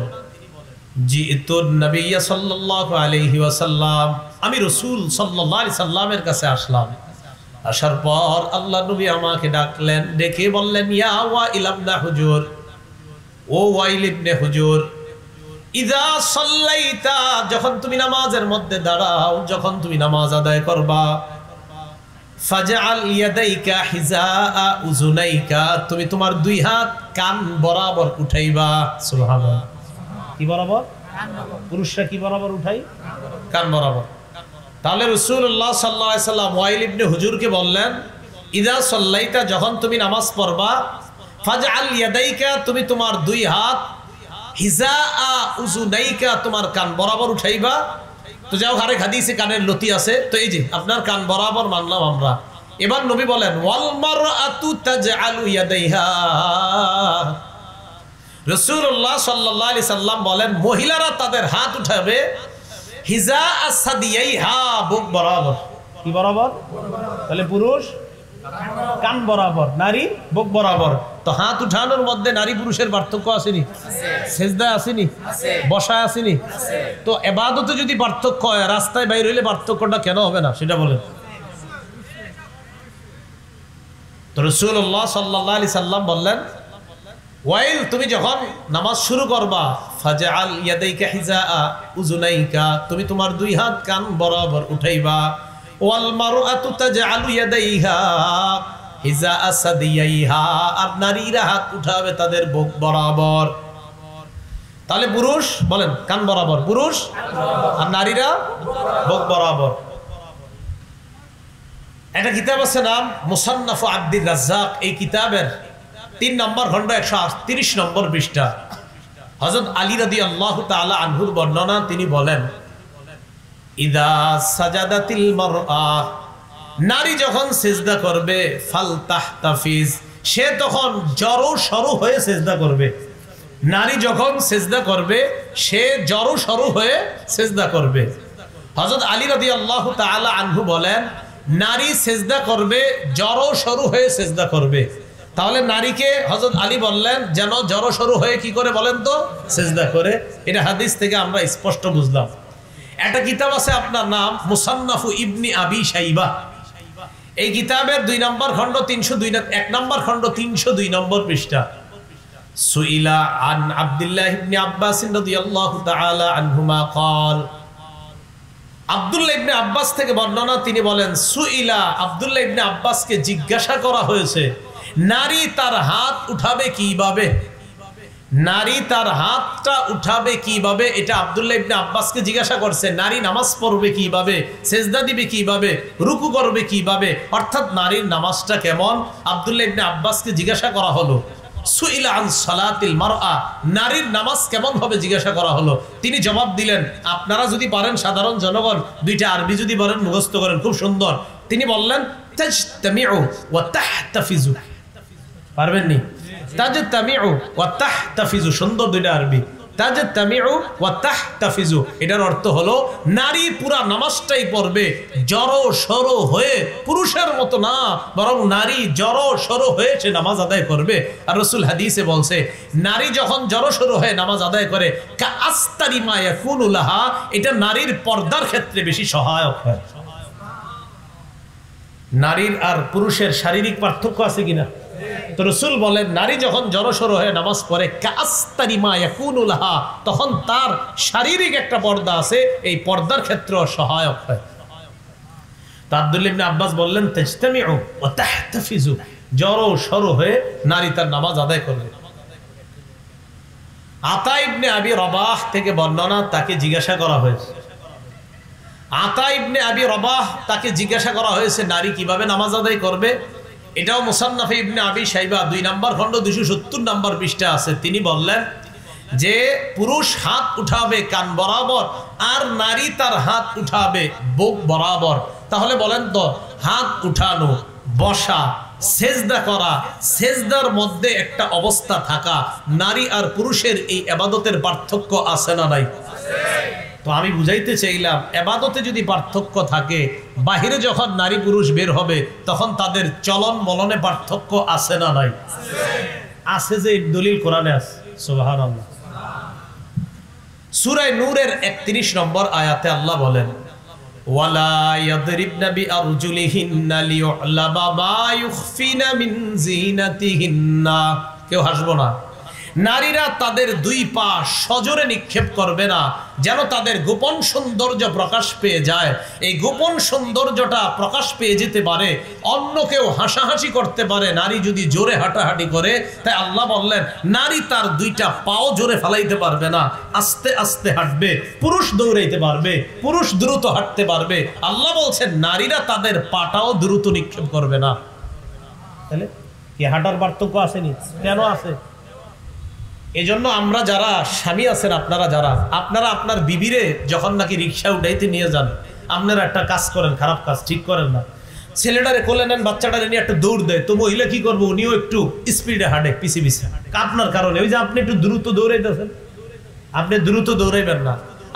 জিতুন নবিয়্য সাল্লাল্লাহু আলাইহি ওয়াসাল্লাম, আমি রাসূল সাল্লাল্লাহু আলাইহি সাল্লামের কাছে আসলাম। আসার পর আল্লাহ নবী আমাকে ডাকলেন, ডেকে বললেন, ইয়া ওয়াইল ইবনে হুজুর, ও ওয়াইল ইবনে হুজুর, ইযা সাল্লাইতা, যখন তুমি নামাজের মধ্যে দাঁড়াও, যখন তুমি নামাজ আদায় করবা, ফাজআল ইয়াদাইকা হিজাআ উযুনাইকা, তুমি তোমার 2 হাত কান বরাবর উঠাইবা। সুবহানাল্লাহ। কি বরাবর? পুরুষরা কি বরাবর উঠাই? কান বরাবর। তাহলে রাসূলুল্লাহ সাল্লাল্লাহু আলাইহি সাল্লাম ওয়াইল ইবনে হুজুরকে বললেন, ইযা সাল্লাইতা, যখন তুমি নামাজ পড়বা, ফাজআল ইয়াদাইকা, তুমি তোমার 2 হাত, হিজাআ উযুনাইকা, তোমার কান বরাবর উঠাইবা। তো যাও, আরেক হাদিসে কানের লতি আছে, তো এই যে আপনার কান বরাবর মানলাম আমরা। এবার নবী বলেন, ওয়াল মারআতু তাজআলু ইয়াদাইহা, রাসূলুল্লাহ সাল্লাল্লাহু আলাইহি সাল্লাম বলেন, মহিলারা তাদের হাত উঠাবে হিজাআ সাদিয়াইহা, বুক বরাবর। কি বরাবর? তাহলে পুরুষ কান বরাবর, নারী বুক বরাবর। তো হাত উঠানোর মধ্যে নারী পুরুষের পার্থক্য আসেনি? সেজদায় আসেনি? বসায় আসেনি? তো ইবাদতে যদি পার্থক্য হয়, রাস্তায় বাইরে হইলে পার্থক্যটা কেন হবে না সেটা বলেন। তো রাসূলুল্লাহ সাল্লাল্লাহু আলাইহি সাল্লাম বললেন, ওয়াইল, তুমি যখন নামাজ শুরু করবা, ফাজআল ইয়াদাইকা হিজাআ উযুনাইকা, তুমি তোমার 2 হাত কান বরাবর উঠাইবা। ওয়াল মারআতু তাজআলু ইয়াদাইহা হিজাআ সাদিয়াইহা, আর নারীরা হাত উঠাবে তাদের বুক বরাবর। তাহলে পুরুষ বলেন কান বরাবর, পুরুষ, আর নারীরা বুক বরাবর। একটা কিতাব আছে নাম মুসান্নাফ আব্দুর রাজ্জাক, এই কিতাবের 3 নম্বর খণ্ড 138 নম্বর পৃষ্ঠা, হযরত আলী রাদিয়াল্লাহু তাআলা আনহুর বর্ণনা, তিনি বলেন, ইদা সাজাদাতিল মারআ, নারী যখন সিজদা করবে, ফালতাহতাফিজ, সে তখন জড়ো সরু হয়ে সিজদা করবে। নারী যখন সিজদা করবে, সে জড়ো সরু হয়ে সিজদা করবে। হযরত আলী রাদিয়াল্লাহু তাআলা আনহু বলেন, নারী সেজদা করবে জড় সরু হয়ে সেজদা করবে। তাহলে নারীকে হযরত আলী বললেন যেন জড় সরু হয়ে কি করে বলেন তো সেজদা করে। এটা হাদিস থেকে আমরা স্পষ্ট বুঝলাম। একটা কিতাব আছে আপনার নাম মুসান্নাফু ইবনি আবি শাইবা। এই কিতাবের 2 নম্বর খণ্ড 302 1 নম্বর খণ্ড 302 নম্বর পৃষ্ঠা। সুইলা আন আব্দুল্লাহ ইবনে আব্বাস রাদিয়াল্লাহু তাআলা আনহুমা قال, আব্দুল্লাহ ইবনে আব্বাস থেকে বর্ণনা, তিনি বলেন সুইলা, আব্দুল্লাহ ইবনে আব্বাসকে জিজ্ঞাসা করা হয়েছে নারী তার হাত উঠাবে কিভাবে, নারী তার হাতটা উঠাবে কিভাবে। এটা আব্দুল্লাহ ইবনে আব্বাসকে জিজ্ঞাসা করছে। নারী নামাজ পড়বে কিভাবে, সেজদা দিবে কিভাবে, রুকু করবে কিভাবে, অর্থাৎ নারীর নামাজটা কেমন আব্দুল্লাহ ইবনে আব্বাসকে জিজ্ঞাসা করা হলো। সুইলা আন সালাতিল মারআ, নারীর নামাজ কেমন হবে জিজ্ঞাসা করা হলো। তিনি জবাব দিলেন, আপনারা যদি পারেন সাধারণ জনগণ 2টা আরবি যদি বলেন মুখস্থ করেন খুব সুন্দর। তিনি বললেন তাজতামিউ ওয়া তাহতাফিজু, পারবেননি? তাজতামিউ ওয়া তাহতাফিজু, সুন্দর 2টা আরবি। তাজতামিউ ওয়া তাহতাফিজু, এটার অর্থ হলো নারী পুরা নামাজটাই পড়বে জড়ো সরো হয়ে, পুরুষের মতো না, বরং নারী জড়ো সরো হয়ে সে নামাজ আদায় করবে। আর রাসূল হাদিসে বলছে নারী যখন জড়ো সরো হয়ে নামাজ আদায় করে কা আস্তারি মা ইয়াকুনু লাহা, এটা নারীর পর্দার ক্ষেত্রে বেশি সহায়ক হয়। নারীর আর পুরুষের শারীরিক পার্থক্য আছে কিনা? তো রাসূল বলেন নারী যখন জড়সড় হয়ে নামাজ পড়ে কাস্তারি মা ইয়াকুনু লাহা, তখন তার শারীরিক একটা পর্দা আছে, এই পর্দার ক্ষেত্রেও সহায়ক হয়। তা আব্দুল্লাহ ইবনে আব্বাস বললেন তাজতামিউ ওয়া তাহতাফিজু, জড়সড় হয়ে নারী তার নামাজ আদায় করবে। আতা ইবনে আবি রবাহ থেকে বর্ণনা, তাকে জিজ্ঞাসা করা হয়েছে, আতা ইবনে আবি রবাহ তাকে জিজ্ঞাসা করা হয়েছে নারী কিভাবে নামাজ আদায় করবে। এটাও মুসান্নাফে ইবনে আবি শাইবা 2 নম্বর খণ্ড 270 নম্বর পৃষ্ঠা আছে। তিনি বললেন যে পুরুষ হাত উঠাবে কান বরাবর আর নারী তার হাত উঠাবে বুক বরাবর। তাহলে বলেন তো, হাত উঠানো, বসা, সেজদা করা, সেজদার মধ্যে একটা অবস্থা থাকা, নারী আর পুরুষের এই ইবাদতের পার্থক্য আছে না নাই? তো আমি বুঝাইতে চাইলাম ইবাদতে যদি পার্থক্য থাকে, বাহিরে যখন নারী পুরুষ বের হবে তখন তাদের চলন বলনে পার্থক্য আছে না নাই? আছে, যে দলিল কোরআনে আছে। সুবহানাল্লাহ। সূরা নূরের 31 নম্বর আয়াতে আল্লাহ বলেন ওয়ালা ইয়াদরিবনা বিআরজুলিহিন্না লিয়ুলাবা মা ইউখফিনা মিন জিনাতিহিন্না। কেউ হাসবো না। নারীরা তাদের 2 পা সজোরে নিক্ষেপ করবে না, যেন তাদের গোপন সৌন্দর্য প্রকাশ পেয়ে যায়। এই গোপন সৌন্দর্যটা প্রকাশ পেয়ে যেতে পারে, অন্য কেউ হাসাহাসি করতে পারে নারী যদি জোরে হাঁটাহাঁটি করে। তাই আল্লাহ বললেন নারী তার 2টা পাও জোরে ফেলাইতে পারবে না, আস্তে আস্তে হাঁটবে। পুরুষ দৌড়াইতে পারবে, পুরুষ দ্রুত হাঁটতে পারবে। আল্লাহ বলছেন নারীরা তাদের পাটাও দ্রুত নিক্ষেপ করবে না। তাহলে কি হাঁটার পার্থক্য আসেনি? কেন আছে? এজন্য আমরা যারা স্বামী আছেন, আপনারা আপনার বিবিরে যখন নাকি রিক্সা উঠাইতে নিয়ে যান, আপনারা একটা কাজ করেন, খারাপ কাজ ঠিক করেন না। ছেলেটারে কোলে নেন, বাচ্চাটারে নিয়ে একটা দৌড় দেয়, তো মহিলা কি করবো, উনিও একটু স্পিডে হাঁটে পিছে পিছে আপনার কারণে। ওই যে আপনি একটু দ্রুত দৌড়াইতেছেন, আপনি দ্রুত দৌড়াইবেন না।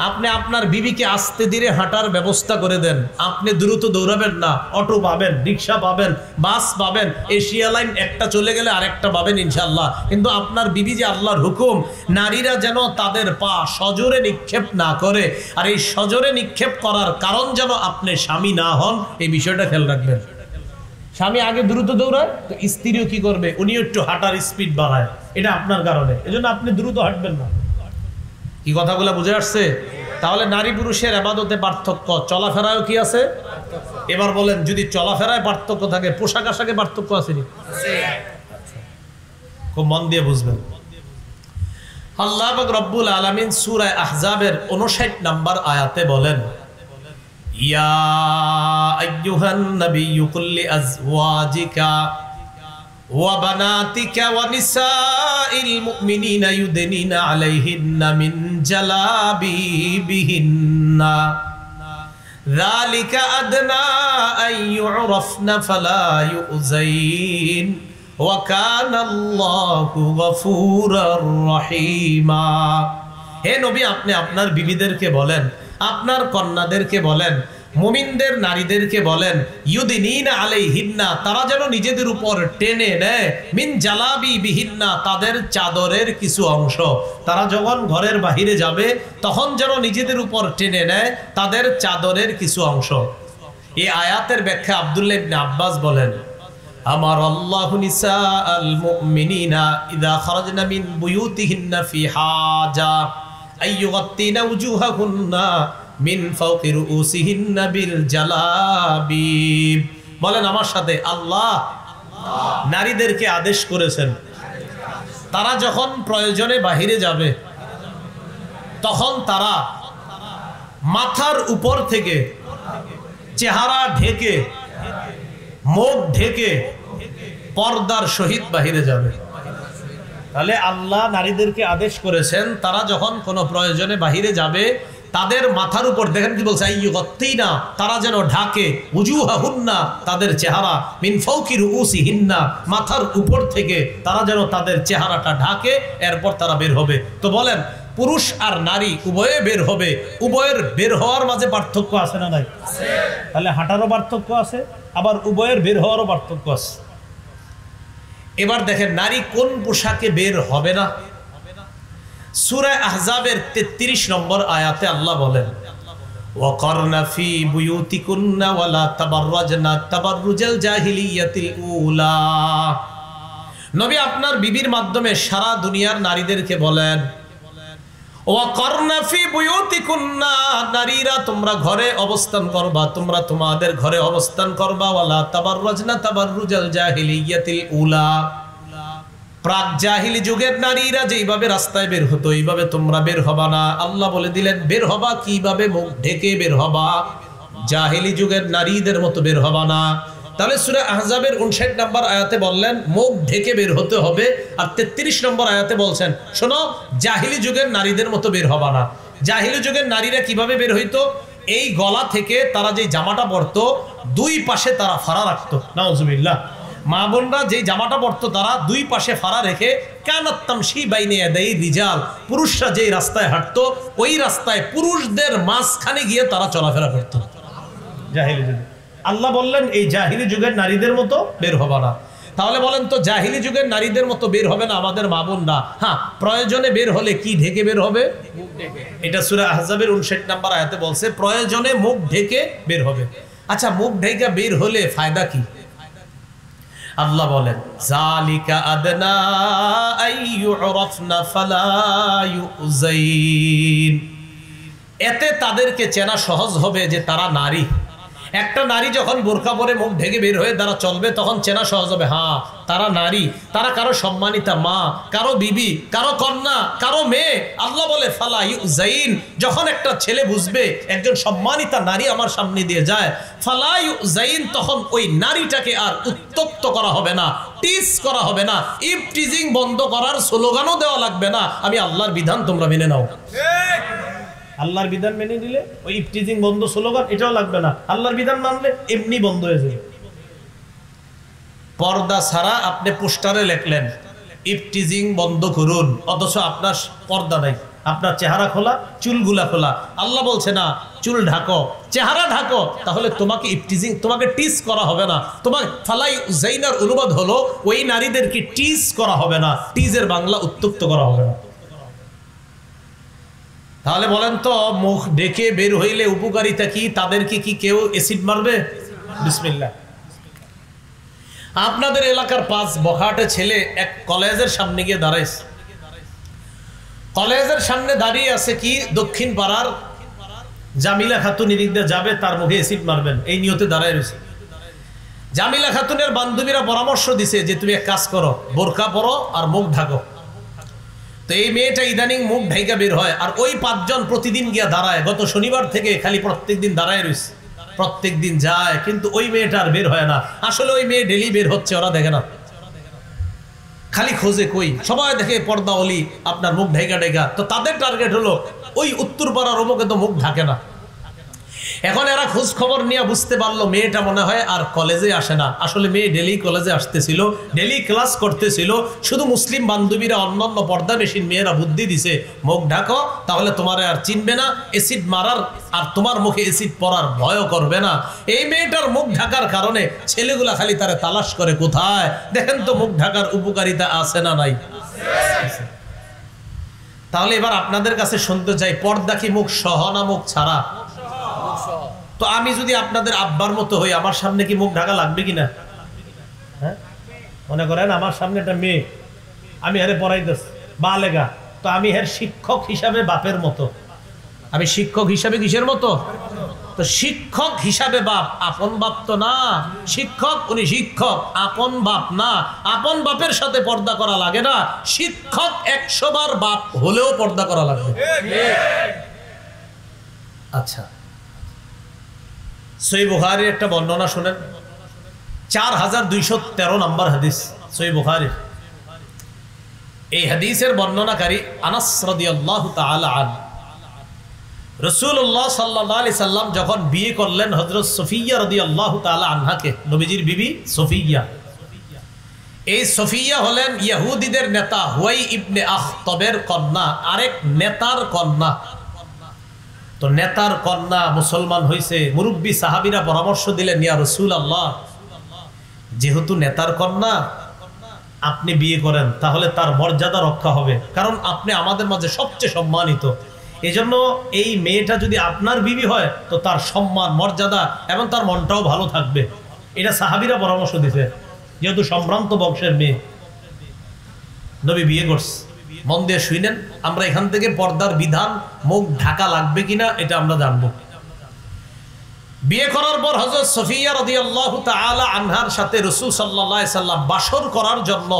আপনি আপনার বিবিকে আস্তে ধীরে হাঁটার ব্যবস্থা করে দেন। আপনি দ্রুত দৌড়াবেন না, অটো পাবেন, রিক্সা পাবেন, বাস পাবেন, এশিয়া লাইন একটা চলে গেলে আরেকটা পাবেন ইনশাল্লাহ। কিন্তু আপনার বিবি যে আল্লাহর হুকুম, নারীরা যেন তাদের পা সজোরে নিক্ষেপ না করে, আর এই সজোরে নিক্ষেপ করার কারণ যেন আপনি স্বামী না হন, এই বিষয়টা খেয়াল রাখবেন। স্বামী আগে দ্রুত দৌড়ায় তো স্ত্রীও কি করবে, উনিও একটু হাঁটার স্পিড বাড়ায়, এটা আপনার কারণে। এজন্য আপনি দ্রুত হাঁটবেন না। কি কথাগুলো বুঝে আসছে? তাহলে নারী পুরুষের ইবাদতে পার্থক্য, চলাফেরায়ও কি আছে? এবার বলেন, যদি চলাফেরায় পার্থক্য থাকে, পোশাক আশাকে পার্থক্য আসেনি? খুব মন দিয়ে বুঝবেন। আল্লাহ পাক রব্বুল আলামিন সূরা আহজাবের 59 নম্বর আয়াতে বলেন ইয়া আইয়ুহান নাবিয়্যু কুল্লি আজওয়াজিকা ওয়া বানাতিকা ওয়া নিসাইল মুমিনিনা ইউদনিনা আলাইহিন্না মিন জালাবিবিহিন্না যালিকা আদনা আন ইউরাফনা ফালা ইউযাইন ওয়া কানাল্লাহু গফুরুর রহিমা। হে নবী, আপনি আপনার বিবিদেরকে বলেন আপনার কন্যাদেরকে বলেন, মুমিনদের নারীদেরকে বলেন, ইউদিনিনা আলাইহিন্না, তারা যেন নিজেদের উপর টেনে নেয়, মিন জালাবি বিহিন্না, তাদের চাদরের কিছু অংশ। তারা যখন ঘরের বাহিরে যাবে তখন যেন নিজেদের উপর টেনে নেয় তাদের চাদরের কিছু অংশ। এই আয়াতের ব্যাখ্যা আব্দুল্লাহ ইবনে আব্বাস বলেন, আমার আল্লাহু নিসাআল মুমিনিনা ইযা খারাজনা মিন বুয়ুতিহিন্না ফি হাজা আইয়ুগাত্তিনা উজুহাহুন্না মিন ফাওকি রুউসিহিন্না বিল জালাবিব। বলেন আমার সাথে, আল্লাহ নারীদেরকে আদেশ করেছেন তারা যখন প্রয়োজনে বাহিরে যাবে তখন তারা মাথার উপর থেকে চেহারা ঢেকে, মুখ ঢেকে পর্দার সহিত বাহিরে যাবে। তাহলে আল্লাহ নারীদেরকে আদেশ করেছেন তারা যখন কোনো প্রয়োজনে বাহিরে যাবে তাদের মাথার উপর, দেখেন কি বলছে, আইয়ুগাত্তিনা, তারা যেন ঢাকে, উজুহাহুন্না, তাদের চেহারা, মিন ফাওকি রুউসিহিন্না, মাথার উপর থেকে তারা যেন তাদের চেহারাটা ঢাকে, এরপর তারা বের হবে। তো বলেন পুরুষ আর নারী উভয়ে বের হবে, উভয়ের বের হওয়ার মাঝে পার্থক্য আছে না নাই? তাহলে হাঁটারও পার্থক্য আছে, আবার উভয়ের বের হওয়ারও পার্থক্য আছে। এবার দেখেন নারী কোন পোশাকে বের হবে না। সূরা আহজাবের 33 নম্বর আয়াতে আল্লাহ বলেন, ওয়াকারনা ফি বুয়ুতিকুন্না ওয়ালা তাবাররাজনা তাবাররুজাল জাহিলিয়াতিল উলা। নবী আপনার বিবির মাধ্যমে সারা দুনিয়ার নারীদেরকে বলেন, ওয়াকারনা ফি বুয়ুতিকুন্না, নারীরা তোমরা ঘরে অবস্থান করবা, তোমরা তোমাদের ঘরে অবস্থান করবা, ওয়ালা তাবাররাজনা তাবাররুজাল জাহিলিয়াতিল উলা, প্রাক জাহিলি যুগের নারীরা যেইভাবে রাস্তায় বের হতো এইভাবে তোমরা বের হবা না। আল্লাহ বলে দিলেন বের হবা কিভাবে, মুখ ঢেকে বের হবা, জাহিলি যুগের নারীদের মতো বের হবা না। তাহলে সূরা আহজাবের 59 নম্বর আয়াতে বললেন মুখ ঢেকে বের হতে হবে, আর 33 নম্বর আয়াতে বলছেন শোনো জাহিলি যুগের নারীদের মতো বের হবা না। জাহিলি যুগের নারীরা কিভাবে বের হইতো, এই গলা থেকে তারা যে জামাটা পরতো দুই পাশে তারা ফাড়া রাখতো, নাউজুবিল্লাহ। মা বোনরা যে জামাটা পরতো তারা দুই পাশে ফাড়া রেখে, কানাত তামশি বাইনা ইয়াদাই রিজাল, পুরুষরা যেই রাস্তায় হাঁটতো ওই রাস্তায় পুরুষদের মাঝখানে গিয়ে তারা চলাফেরা করতো জাহিলি যুগে। আল্লাহ বললেন এই জাহিলি যুগের নারীদের মতো বের হবা না। তাহলে বলেন তো জাহিলি যুগের নারীদের মতো বের হবে না আমাদের মা বোনরা? হ্যাঁ, প্রয়োজনে বের হলে কি ঢেকে বের হবে? এটা সূরা আহজাবের 59 নম্বর আয়াতে বলছে প্রয়োজনে মুখ ঢেকে বের হবে। আচ্ছা, মুখ ঢেকে বের হলে ফায়দা কি? আল্লাহ বলেন যালিকা আদনা আইয়ুরাফনা ফালা ইউযাইন, এতে তাদেরকে চেনা সহজ হবে যে তারা নারী। একটা নারী যখন বোরকা পরে মুখ ঢেকে বের হয়ে তারা চলবে তখন চেনা সহজ হবে, হ্যাঁ তারা নারী, তারা কারো সম্মানিতা মা, কারো বিবি, কারো কন্যা, কারো মেয়ে। আল্লাহ বলে ফালা ইউযাইন, যখন একটা ছেলে বুঝবে একজন সম্মানিতা নারী আমার সামনে দিয়ে যায়, ফালা ইউযাইন, তখন ওই নারীটাকে আর উত্তপ্ত করা হবে না, টিজ করা হবে না, ইফটিজিং বন্ধ করার স্লোগানও দেওয়া লাগবে না। আমি আল্লাহর বিধান, তোমরা মেনে নাও। আল্লাহর বিধান মেনে নিলে ওই ইফটিজিং বন্ধ স্লোগান এটাও লাগবে না, আল্লাহর বিধান মানলে এমনি বন্ধ হয়ে যাবে। পর্দা ছাড়া আপনি পোস্টারে লিখলেন ইফটিজিং বন্ধ করুন, অথচ আপনার পর্দা নাই, আপনার চেহারা খোলা, চুলগুলা খোলা। আল্লাহ বলছে না চুল ঢাকো, চেহারা ঢাকো, তাহলে তোমাকে ইফটিজিং, তোমাকে টিজ করা হবে না। তোমার ফালাই জাইনার অনুবাদ হলো ওই নারীদেরকে টিজ করা হবে না, টিজের বাংলা উত্তপ্ত করা হবে না। তাহলে বলেন তো মুখ ডেকে বের হইলে উপকারিতা কি? তাদেরকে কি কেউ অ্যাসিড মারবে? বিসমিল্লাহ। আপনাদের এলাকার 5 বখাটে ছেলে এক কলেজের সামনে গিয়ে দাঁড়াইছে। কলেজের সামনে দাঁড়িয়ে আছে কি দক্ষিণ পাড়ার জামিলা খাতুন এদিকে যাবে, তার মুখে অ্যাসিড মারবেন, এই নিয়তে দাঁড়ায় রয়েছে। জামিলা খাতুনের বান্ধবীরা পরামর্শ দিছে যে তুমি এক কাজ করো, বোরকা পরো আর মুখ ঢাকো। তো এই মেয়েটা ইদানিং মুখ ঢাইকা বের হয়, আর ওই 5 জন প্রতিদিন গিয়া দাঁড়ায়। গত শনিবার থেকে খালি প্রত্যেকদিন দাঁড়ায় রয়েছে, প্রত্যেকদিন যায়, কিন্তু ওই মেয়েটা আর বের হয় না। আসলে ওই মেয়ে ডেলি বের হচ্ছে, ওরা দেখে না, খালি খোঁজে কই। সবাই দেখে পর্দা অলি আপনার মুখ ঢাইকা ঢাইকা, তো তাদের টার্গেট হলো ওই উত্তর পাড়ার অমুকে তো মুখ ঢাকে না। এখন এরা খোঁজ খবর নিয়ে বুঝতে পারলো মেয়েটা মনে হয় আর কলেজে আসে না। আসলে মেয়ে ডেলি কলেজে আসতেছিল, ডেলি ক্লাস করতেছিল। শুধু মুসলিম বান্ধবীরা অন্যান্য পর্দানেশীন মেয়েরা বুদ্ধি দিছে, মুখ ঢাকো, তাহলে তোমার আর চিনবে না, অ্যাসিড মারার আর তোমার মুখে অ্যাসিড পড়ার ভয় করবে না। এই মেয়েটার মুখ ঢাকার কারণে ছেলেগুলা খালি তারে তালাশ করে, কোথায় দেখেন তো মুখ ঢাকার উপকারিতা আছে না নাই। তাহলে এবার আপনাদের কাছে শুনতে চাই, পর্দা কি মুখ সহ না মুখ ছাড়া? তো আমি যদি আপনাদের আব্বার মতো হই, আমার সামনে কি মুখ ঢাকা লাগবে কিনা? হ্যাঁ, মনে করেন আমার সামনে একটা মেয়ে, আমি হেরে পড়াইতেছি বালেগা, তো আমি হের শিক্ষক হিসাবে বাপের মতো। আমি শিক্ষক হিসাবে কিসের মতো? তো শিক্ষক হিসাবে বাপ, আপন বাপ তো না। শিক্ষক উনি শিক্ষক, আপন বাপ না। আপন বাপের সাথে পর্দা করা লাগে না, শিক্ষক 100 বার বাপ হলেও পর্দা করা লাগবে। আচ্ছা, সহিহ বুখারীর একটা বর্ণনা শুনেন, 4213 নম্বর হাদিস সহিহ বুখারীর। এই হাদিসের বর্ণনাকারী আনাস রাদিয়াল্লাহু তাআলা আনহু। রাসূলুল্লাহ সাল্লাল্লাহু আলাইহি সাল্লাম যখন বিয়ে করলেন হযরত সফিয়া রাদিয়াল্লাহু তাআলা আনহাকে, নবীজির বিবি সফিয়া। এই সফিয়া হলেন ইহুদিদের নেতা হুয়াই ইবনে আখতবের কন্যা, আরেক নেতার কন্যা। তো নেতার কন্যা মুসলমান হয়েছে, মুরব্বী সাহাবীরা পরামর্শ দিলেন, ইয়া রাসূলুল্লাহ, যেহেতু নেতার কন্যা আপনি বিয়ে করেন, তাহলে তার মর্যাদা রক্ষা হবে, কারণ আপনি আমাদের মাঝে সবচেয়ে সম্মানিত। এজন্য এই মেয়েটা যদি আপনার বিবি হয় তো তার সম্মান, মর্যাদা এবং তার মনটাও ভালো থাকবে। এটা সাহাবীরা পরামর্শ দিছে, যেহেতু সম্ভ্রান্ত বংশের মেয়ে। নবী বিয়ে করছে। মন দিয়ে শুনেন, আমরা এখান থেকে পর্দার বিধান, মুখ ঢাকা লাগবে কিনা এটা আমরা জানবো। বিয়ে করার পর হযরত সফিয়া রাদিয়াল্লাহু তাআলা আনহার সাথে রাসূল সাল্লাল্লাহু আলাইহি সাল্লাম বাসর করার জন্য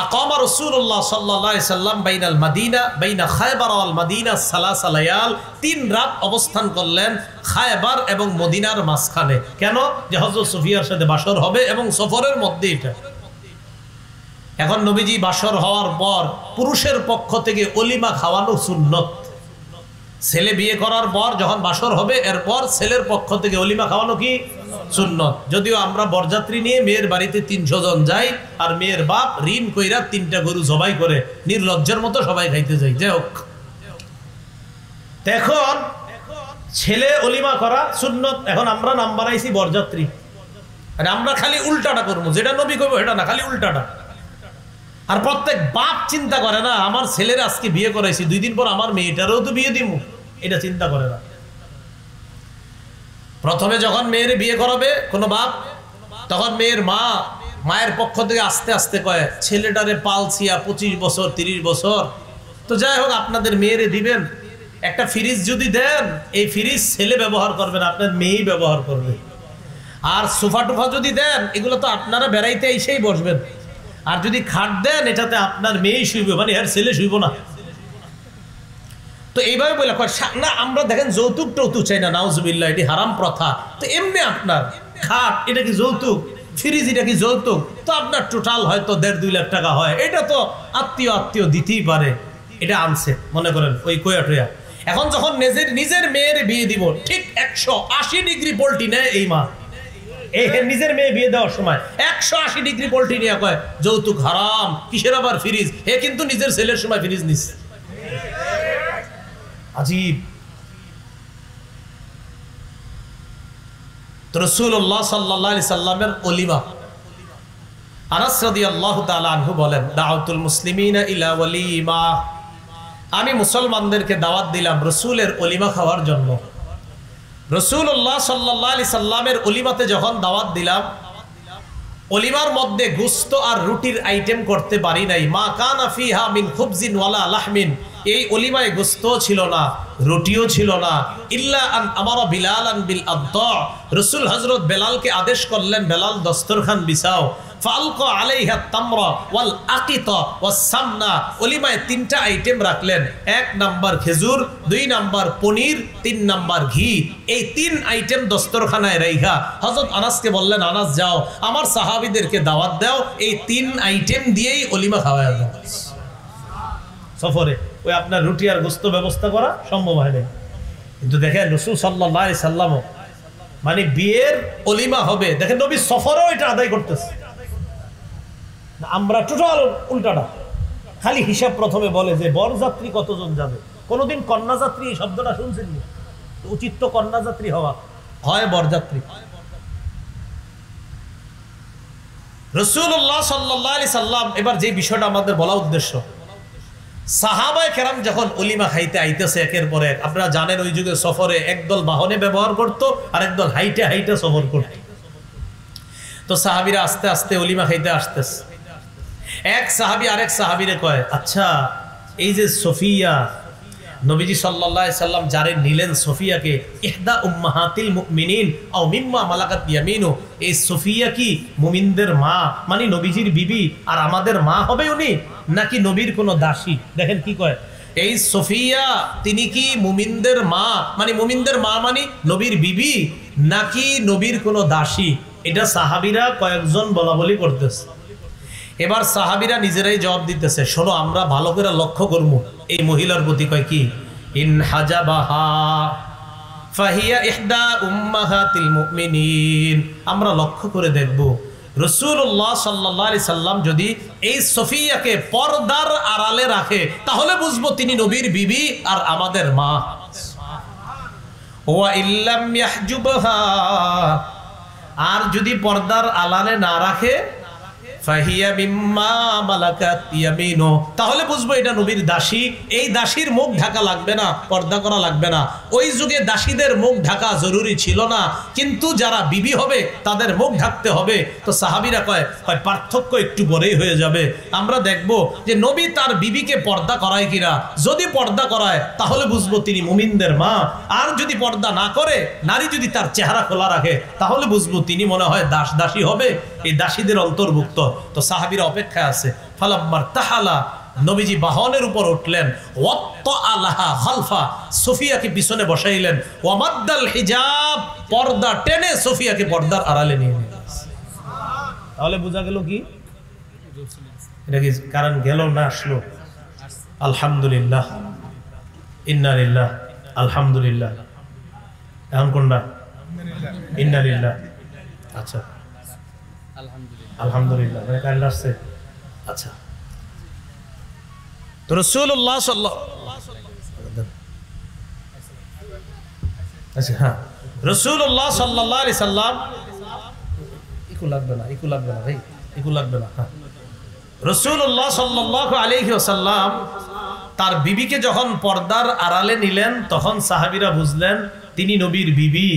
আকামা রাসূলুল্লাহ সাল্লাল্লাহু আলাইহি সাল্লাম বাইনাল মাদিনা বাইনা খায়বার ওয়াল মাদিনা সালাসা লায়াল, 3 রাত অবস্থান করলেন খায়বার এবং মদিনার মাঝখানে। কেন? যে হযরত সফিয়ার সাথে বাসর হবে এবং সফরের মধ্যে এটা। এখন নবীজি বাসর হওয়ার পর পুরুষের পক্ষ থেকে অলিমা খাওয়ানো সুন্নত। ছেলে বিয়ে করার পর যখন বাসর হবে, এরপর ছেলের পক্ষ থেকে অলিমা খাওয়ানো কি সুন্নত। যদিও আমরা বরযাত্রী নিয়ে মেয়ের বাড়িতে 300 জন যাই, আর মেয়ের বাপ ঋণ কইরা 3টা গরু জবাই করে নির্লজ্জের মতো সবাই খাইতে যাই। যাই হোক, এখন ছেলে অলিমা করা সুন্নত। এখন আমরা নাম বানাইছি বরযাত্রী, আর আমরা খালি উল্টাটা করবো, যেটা নবী করবো এটা না, খালি উল্টাটা। আর প্রত্যেক বাপ চিন্তা করে না, আমার ছেলের আজকে বিয়ে করাইছি, 2 দিন পর আমার মেয়েটারও তো বিয়ে দিব, এটা চিন্তা করে না। প্রথমে যখন মেয়ের বিয়ে করাবে কোনো বাপ, তখন মায়ের পক্ষ থেকে আস্তে আস্তে কয়, ছেলেটারে পালছিয়া 25 বছর 30 বছর, তো যাই হোক আপনাদের মেয়েরে দিবেন। একটা ফ্রিজ যদি দেন, এই ফ্রিজ ছেলে ব্যবহার করবেন, আপনার মেয়েই ব্যবহার করবে। আর সোফা টোফা যদি দেন, এগুলো তো আপনারা বেড়াইতে এসেই বসবেন। আর যদি খাট দেন, এটাতে আপনার মেয়েই শুইবে, মানে আর ছেলে শুইব না। তো এইভাবে বলে না, আমরা দেখেন যৌতুক টৌতুক চাই না, নাউজুবিল্লাহ, এটি হারাম প্রথা। তো এমনি আপনার খাট এটা কি যৌতুক, ফ্রিজ এটা কি যৌতুক? তো আপনার টোটাল হয়তো 1.5-2 লাখ টাকা হয়, এটা তো আত্মীয় দিতেই পারে, এটা আনছে মনে করেন ওই কোয়াটোয়া। এখন যখন নিজের মেয়ের বিয়ে দিব, ঠিক 180 ডিগ্রি পল্টি নেয় এই মা। এই নিজের মেয়ে বিয়ে দেওয়ার সময় 180 ডিগ্রি পল্টি নিয়ে কয় যৌতুক হারাম, কিসের আবার ফ্রিজ। এ কিন্তু নিজের ছেলের সময় ফ্রিজ নিচ্ছে। আজীব। রাসূলুল্লাহ সাল্লাল্লাহু আলাইহি সাল্লামের ওলিমা। আনাস রাদিয়াল্লাহু তাআলা আনহু বলেন, দাউতুল মুসলিমিনা ইলা ওয়ালিমা, আমি মুসলমানদেরকে দাওয়াত দিলাম রাসূলের ওলিমা খাওয়ার জন্য। রাসূলুল্লাহ সাল্লাল্লাহু আলাইহি সাল্লামের ওলিমাতে যখন দাওয়াত দিলাম, ওলিমার মধ্যে গোশত আর রুটির আইটেম করতে পারি নাই। মা কানা ফিহা মিন খুবজিন ওয়ালা লাহমিন, এই ওলিমায় গোশত ছিল না, রুটিও ছিল না। ইল্লা আন আমারা বিলালান বিল আদা, রাসূল হযরত বেলালকে আদেশ করলেন, বেলাল দস্তরখান বিছাও। ফালকা আলাইহা তামরা ওয়াল আকিতা ওয়াস সামনা, ওলিমায় 3টা আইটেম রাখলেন। 1 নাম্বার খেজুর, 2 নাম্বার পনির, 3 নাম্বার ঘি। এই 3 আইটেম দস্তরখানায় রাইখা হযরত আনাসকে বললেন, আনাস যাও আমার সাহাবীদেরকে দাওয়াত দাও, এই 3 আইটেম দিয়েই ওলিমা খাওয়ায় দাও। সফরে ওই আপনার রুটি আর গোশত ব্যবস্থা করা সম্ভব হয় না। কিন্তু দেখেন রাসূল সাল্লাল্লাহু আলাইহি সাল্লাম মানে বিয়ের অলিমা হবে, দেখেন নবী সফরেও এটা আদায় করতেছে। আমরা টোটাল উল্টাটা, খালি হিসাব প্রথমে বলে যে বরযাত্রী কতজন যাবে। কোনোদিন কন্যাযাত্রী এই শব্দটা শুনছেন? উচিত তো কন্যাযাত্রী হওয়া, হয় বরযাত্রী। রাসূলুল্লাহ সাল্লাল্লাহু আলাইহি সাল্লাম, এবার যে বিষয়টা আমাদের বলা উদ্দেশ্য, সাহাবায়ে কেরাম যখন অলিমা খাইতে আইতেছে একের পর এক, আপনারা জানেন ওই যুগে সফরে একদল বাহনে ব্যবহার করত আর একদল হাইটে হাইটে সফর করত। তো সাহাবীরা আস্তে আস্তে অলিমা খাইতে আসতেছে। এক সাহাবী আরেক সাহাবীরে কয়, আচ্ছা এই যে সফিয়া, নবীজি সাল্লাল্লাহু আলাইহি সাল্লাম যারে নিলেন সফিয়াকে, ইহদা উম্মাহাতিল মুমিনিন আও মিম্মা মালাকাত ইয়ামিনু, এই সফিয়া কি মুমিনদের মা, মানে নবীজির বিবি, আর আমাদের মা হবে উনি, নাকি নবীর কোনো দাসী? দেখেন কি কয়, এই সফিয়া তিনি কি মুমিনদের মা, মানে মুমিনদের মা মানে নবীর বিবি, নাকি নবীর কোনো দাসী? এটা সাহাবীরা কয়েকজন বলা বলি করতেছে। এবার সাহাবীরা নিজেরাই জবাব দিতেছে, শোনো আমরা ভালো করে লক্ষ্য করব এই মহিলার প্রতি। কয় কি, ইন হাজাবাহা ফাহিয়া ইহদা উম্মাহাতিল মুমিনিন, আমরা লক্ষ্য করে দেখব রাসূলুল্লাহ সাল্লাল্লাহু আলাইহি সাল্লাম যদি এই সফিয়াকে পর্দার আড়ালে রাখে তাহলে বুঝবো তিনি নবীর বিবি আর আমাদের মা। ওয়া ইল্লাম ইয়াহজুবহা, আর যদি পর্দার আড়ালে না রাখে, ফাহিয়া মিম্মা মালাকাত ইয়ামিনু, তাহলে বুঝবো এটা নবীর দাসী। এই দাসীর মুখ ঢাকা লাগবে না, পর্দা করা লাগবে না। ওই যুগে দাসীদের মুখ ঢাকা জরুরি ছিল না, কিন্তু যারা বিবি হবে তাদের মুখ ঢাকতে হবে। তো সাহাবীরা কয় পার্থক্য একটু বড়ই হয়ে যাবে, আমরা দেখব যে নবী তার বিবিকে পর্দা করায় কিনা। যদি পর্দা করায় তাহলে বুঝবো তিনি মুমিনদের মা, আর যদি পর্দা না করে, নারী যদি তার চেহারা খোলা রাখে, তাহলে বুঝবো তিনি মনে হয় দাসী হবে, এই দাসীদের অন্তর্ভুক্ত। তো সাহাবীরা অপেক্ষায় আছে। ফালাম্মার তাহালা, নবীজি বাহনের উপর উঠলেন, ওয়াত্তাআলাহা খালফা, সফিয়াকে পিছনে বসাইলেন, ওয়ামাদ্দাল হিজাব, পর্দা টেনে সফিয়াকে পর্দার আড়ালে নিয়ে নিলেন। তাহলে বোঝা গেল কি, এটা কি কারণ গেল না আসলো? আলহামদুলিল্লাহ, ইন্না লিল্লাহ, আলহামদুলিল্লাহ। এখন কোনটা? ইন্না লিল্লাহ। আচ্ছা আলহামদুলিল্লাহ, মানে কারেন্ট আসছে। আচ্ছা, তো রাসূলুল্লাহ রাসূলুল্লাহ সাল্লাল্লাহু আলাইহি সাল্লাম, ইকু লাগবে না ভাই, ইকু লাগবে না। রাসূলুল্লাহ সাল্লাল্লাহু আলাইহি ওয়াসাল্লাম তার বিবিকে যখন পর্দার আড়ালে নিলেন, তখন সাহাবীরা বুঝলেন তিনি নবীর বিবি।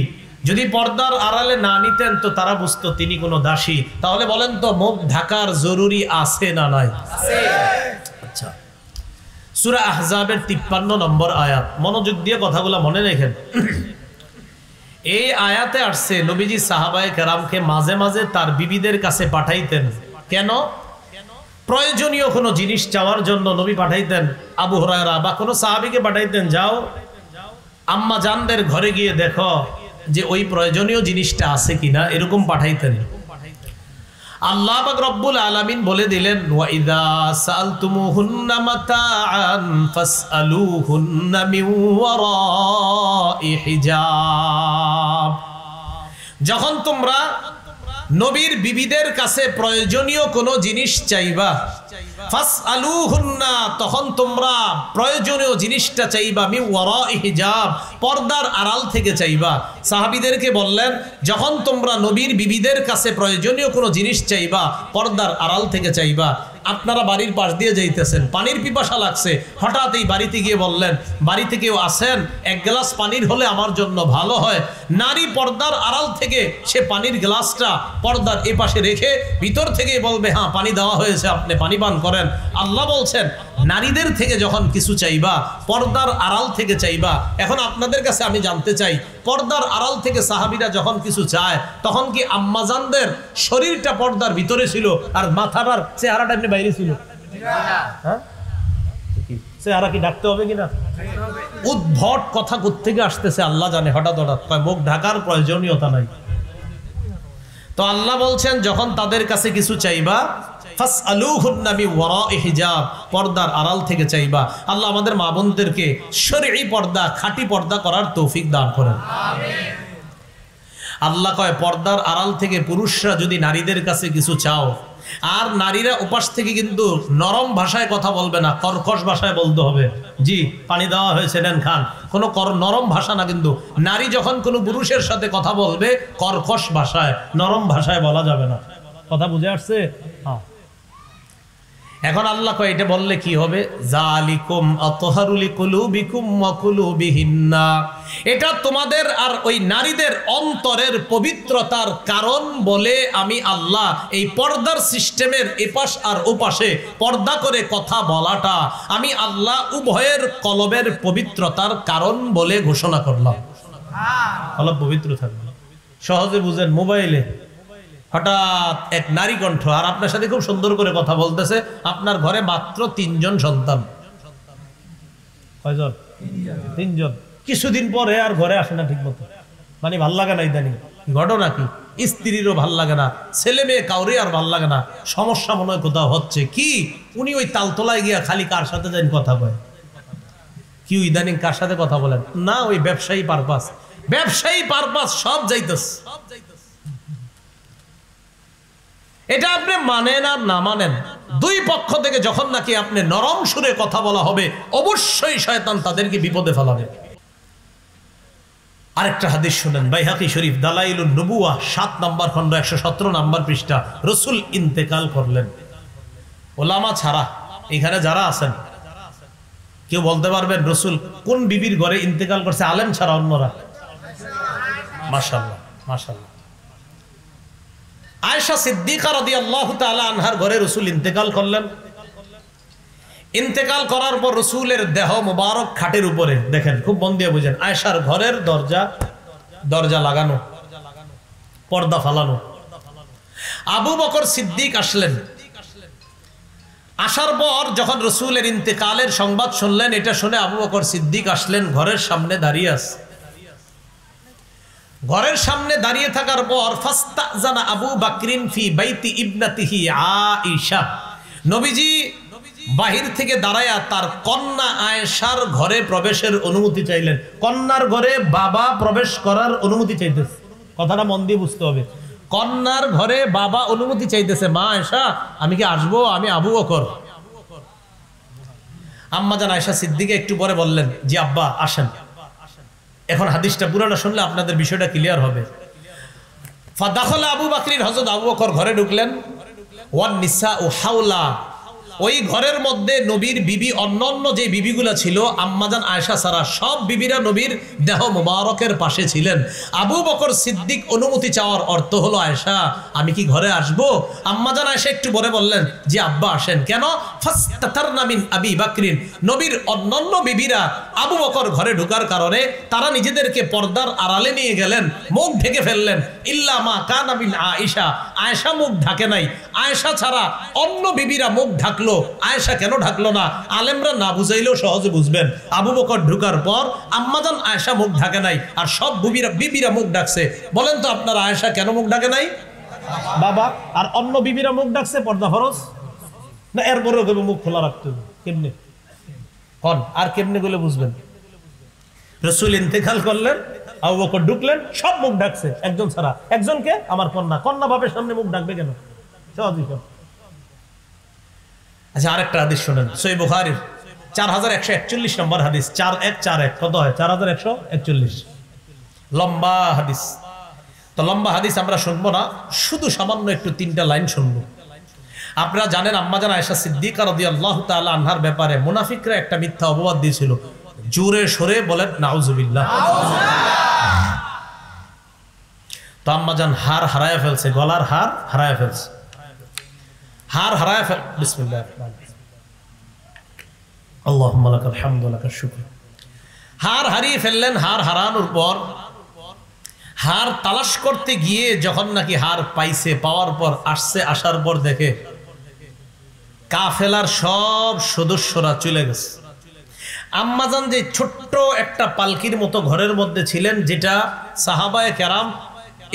যদি পর্দার আড়ালে না নিতেন তো তারা বুঝতো তিনি কোনো দাসী। তাহলে বলেন তো মুখ ঢাকার জরুরি আছে না নাই? আচ্ছা, সূরা আহজাবের 53 নম্বর আয়াত, মনোযোগ দিয়ে কথাগুলো মনে রাখেন। এই আয়াতে আসছে নবীজি সাহাবায়ে কেরামকে মাঝে মাঝে তার বিবিদের কাছে পাঠাইতেন। কেন? প্রয়োজনীয় কোনো জিনিস চাওয়ার জন্য নবী পাঠাইতেন। আবু হুরায়রা বা কোনো সাহাবীকে পাঠাইতেন, যাও আম্মা জানদের ঘরে গিয়ে দেখো যে ওই প্রয়োজনীয় জিনিসটা আছে কিনা, এরকম পাঠাইতেন। আল্লাহ পাক রব্বুল আলামিন বলে দিলেন, ওয়া ইযা সাআলতুমুহুন্না মাতাআন ফাসআলুহুন্না মিন ওয়ারাই হিজাব, যখন তোমরা নবীর বিবিদের কাছে প্রয়োজনীয় কোনো জিনিস চাইবা, ফাসআলুহুন্না, তখন তোমরা প্রয়োজনীয় জিনিসটা চাইবা মিন ওয়ারাই হিজাব, পর্দার আড়াল থেকে চাইবা। সাহাবীদেরকে বললেন, যখন তোমরা নবীর বিবিদের কাছে প্রয়োজনীয় কোনো জিনিস চাইবা, পর্দার আড়াল থেকে চাইবা। আপনারা বাড়ির পাশ দিয়ে যাইতেছেন, পানির পিপাসা লাগছে, হঠাৎ এই বাড়িতে গিয়ে বললেন, বাড়িতে কেউ আসেন, এক গ্লাস পানির হলে আমার জন্য ভালো হয়। নারী পর্দার আড়াল থেকে সে পানির গ্লাসটা পর্দার এ পাশে রেখে ভিতর থেকে বলবে, হ্যাঁ পানি দেওয়া হয়েছে, আপনি পানি পান করেন। আল্লাহ বলছেন, নারীদের থেকে যখন কিছু চাইবা পর্দার আড়াল থেকে চাইবা। এখন আপনাদের কাছে আমি জানতে চাই, পর্দার আড়াল থেকে সাহাবীরা যখন কিছু চায়, তখন কি আম্মাজানদের শরীরটা পর্দার ভিতরে ছিল আর মাথাটার চেহারাটা এমনি বাইরে ছিল? হ্যাঁ, চেহারা কি ঢাকতে হবে কিনা? উদ্ভট কথা কোত্থেকে আসতেছে আল্লাহ জানে। হঠাৎ মুখ ঢাকার প্রয়োজনীয়তা নাই। তো আল্লাহ বলছেন, যখন তাদের কাছে কিছু চাইবা, ফাসআলুহুন্না মিন ওয়ারাই হিজাব, পর্দার আড়াল থেকে চাইবা। আল্লাহ আমাদের মা বোনদেরকে শরঈ পর্দা, খাঁটি পর্দা করার তৌফিক দান করেন, আমিন। আল্লাহ কয় পর্দার আড়াল থেকে পুরুষরা যদি নারীদের কাছে কিছু চাও, আর নারীরা উপাস থেকে কিন্তু নরম ভাষায় কথা বলবে না, কর্কশ ভাষায় বলতে হবে। জি, পানি দেওয়া হয়েছে নেন খান, কোনো নরম ভাষা না। কিন্তু নারী যখন কোনো পুরুষের সাথে কথা বলবে কর্কশ ভাষায়, নরম ভাষায় বলা যাবে না। কথা বুঝে আসছে? হ্যাঁ। এখন আল্লাহ কয় এটা বললে কি হবে? জালিকুম আতহারু লিকুলুবিকুম ওয়া কুলুবিহিন্না, এটা তোমাদের আর ওই নারীদের অন্তরের পবিত্রতার কারণ বলে আমি আল্লাহ এই পর্দার সিস্টেমের এপাশ আর ওপাশে পর্দা করে কথা বলাটা আমি আল্লাহ উভয়ের কলবের পবিত্রতার কারণ বলে ঘোষণা করলাম। কলব পবিত্র থাকবে। সহজে বুঝেন, মোবাইলে হঠাৎ এক নারী কণ্ঠ আর আপনার সাথে খুব সুন্দর করে কথা বলতেছে, আপনার ঘরে মাত্র 3 জন সন্তান। কয়জন? 3 জন। কিছুদিন পরে আর ঘরে আসে না ঠিক মতো, মানে ভাল লাগে না। ইদানিং ঘটনা কি? স্ত্রীরও ভাল লাগে না, ছেলে মেয়ে কাউরে আর ভাল লাগে না। সমস্যা মনে হয় কোথাও হচ্ছে কি, উনি ওই তালতলায় গিয়া খালি কার সাথে যাই কথা কয়। কি ইদানিং কার সাথে কথা বলেন? না, ওই ব্যবসায়ী পারপাস, ব্যবসায়ী পারপাস সব যাইতেছে। এটা আপনি মানেন আর না মানেন, দুই পক্ষ থেকে যখন নাকি আপনি নরম সুরে কথা বলা হবে, অবশ্যই শয়তান তাদেরকে বিপদে ফেলাবে। আরেকটা হাদিস শুনেন, বাইহাকি শরীফ দালাইলুন নবুওয়াহ 7 নম্বর খণ্ড 117 নম্বর পৃষ্ঠা। রাসূল ইন্তেকাল করলেন। ওলামা ছাড়া এখানে যারা আছেন কেউ বলতে পারবেন রাসূল কোন বিবির ঘরে ইন্তেকাল করছে? আলেম ছাড়া অন্যরা? মাশাআল্লাহ, মাশাআল্লাহ। আয়েশা সিদ্দিকা রাদিয়াল্লাহু তাআলা আনহার ঘরে রাসূল ইন্তেকাল করলেন। ইন্তেকাল করার পর রাসূলের দেহ মোবারক খাটের উপরে, দেখেন খুব মন দিয়ে বুঝেন, আয়েশার ঘরের দরজা লাগানো, পর্দা ফালানো। আবু বকর সিদ্দিক আসলেন। আসার পর যখন রাসূলের ইন্তেকালের সংবাদ শুনলেন, এটা শুনে আবু বকর সিদ্দিক আসলেন, ঘরের সামনে দাঁড়িয়ে আছে। ঘরের সামনে দাঁড়িয়ে থাকার পর ফাস্তাজানা আবু বকরিন ফি বাইতি ইবনাতিহি আয়েশা, নবীজি বাহির থেকে দাঁড়ায়া তার কন্যা আয়েশার ঘরে প্রবেশের অনুমতি চাইলেন। কন্যার ঘরে বাবা প্রবেশ করার অনুমতি চাইতেছে। কথাটা মন দিয়ে বুঝতে হবে। কন্যার ঘরে বাবা অনুমতি চাইতেছে, মা আয়েশা আমি কি আসবো? আমি আবু বকর। আম্মা জান আয়েশা সিদ্দিকা একটু পরে বললেন, জি আব্বা আসেন। এখন হাদিসটা পুরোটা শুনলে আপনাদের বিষয়টা ক্লিয়ার হবে। ফাদাখালা আবু বকর, হযরত আবু বকর ঘরে ঢুকলেন। ওয়ান নিসাউ হাওলা, ওই ঘরের মধ্যে নবীর বিবি, অন্যান্য যে বিবিগুলা ছিল আম্মাজান আয়েশা ছাড়া সব বিবিরা নবীর দেহ মোবারকের পাশে ছিলেন। আবু বকর সিদ্দিক অনুমতি চাওয়ার অর্থ হলো, আয়েশা আমি কি ঘরে আসবো? আম্মাজান আয়েশা একটু পরে বললেন, যে আব্বা আসেন। কেন? ফাস্তাতারনা মিন আবি বকরিন, নবীর অন্যান্য বিবিরা আবু বকর ঘরে ঢোকার কারণে তারা নিজেদেরকে পর্দার আড়ালে নিয়ে গেলেন, মুখ ঢেকে ফেললেন। ইল্লা মা কানা মিন আয়েশা, আয়েশা মুখ ঢাকে নাই। আয়েশা ছাড়া অন্য বিবিরা মুখ ঢাকলো, আয়েশা কেন ঢাকলো না? আলেমরা না বুঝাইলেও সহজে বুঝবেন। আবু বকর ঢুকার পর আম্মাজান আয়েশা মুখ ঢাকে নাই, আর সব বিবিরা মুখ ডাকছে। বলেন তো আপনার আয়েশা কেন মুখ ঢাকে নাই? বাবা আর অন্য বিবিরা মুখ ডাকছে, পর্দা ফরজ না? এরপরেও কেবল মুখ খোলা রাখতে হবে। কেমনে কন? আর কেমনে বলে বুঝবেন? রাসূল ইন্তেকাল করলেন, আবু বকর ঢুকলেন, সব মুখ ডাকছে, একজন ছাড়া। একজনকে? আমার কন্যা। কন্যা বাপের সামনে মুখ ডাকবে কেন? সহজই। আচ্ছা, আরেকটা হাদিস শুনেন, সহিহ বুখারীর 4141 নম্বর হাদিস। 4141 কত হয়? 4141, লম্বা হাদিস। তো লম্বা হাদিস আমরা শুনবো না, শুধু সামান্য একটু 3টা লাইন শুনবো। আপনারা জানেন আম্মাজান আয়েশা সিদ্দিকা রাদিয়াল্লাহু তাআলা আনহার ব্যাপারে মুনাফিকরা একটা মিথ্যা অপবাদ দিয়েছিল। জোরে সরে বলেন নাউজুবিল্লাহ। তো আম্মাজান হার হারায় ফেলছে, গলার হার হারায় ফেলছে, হার হারায় ফেল। বিসমিল্লাহির রহমানির রহিম। আল্লাহুম্মা লাকাল হামদু ওয়া লাকাশ শুকর। হার হারিয়ে ফেললেন। হার হারানোর পর হার তালাশ করতে গিয়ে যখন নাকি হার পাইছে, পাওয়ার পর আসছে, আসার পর দেখে কাফেলার সব সদস্যরা চলে গেছে। আম্মাজান যে ছোট্ট একটা পালকির মতো ঘরের মধ্যে ছিলেন, যেটা সাহাবায়ে কেরাম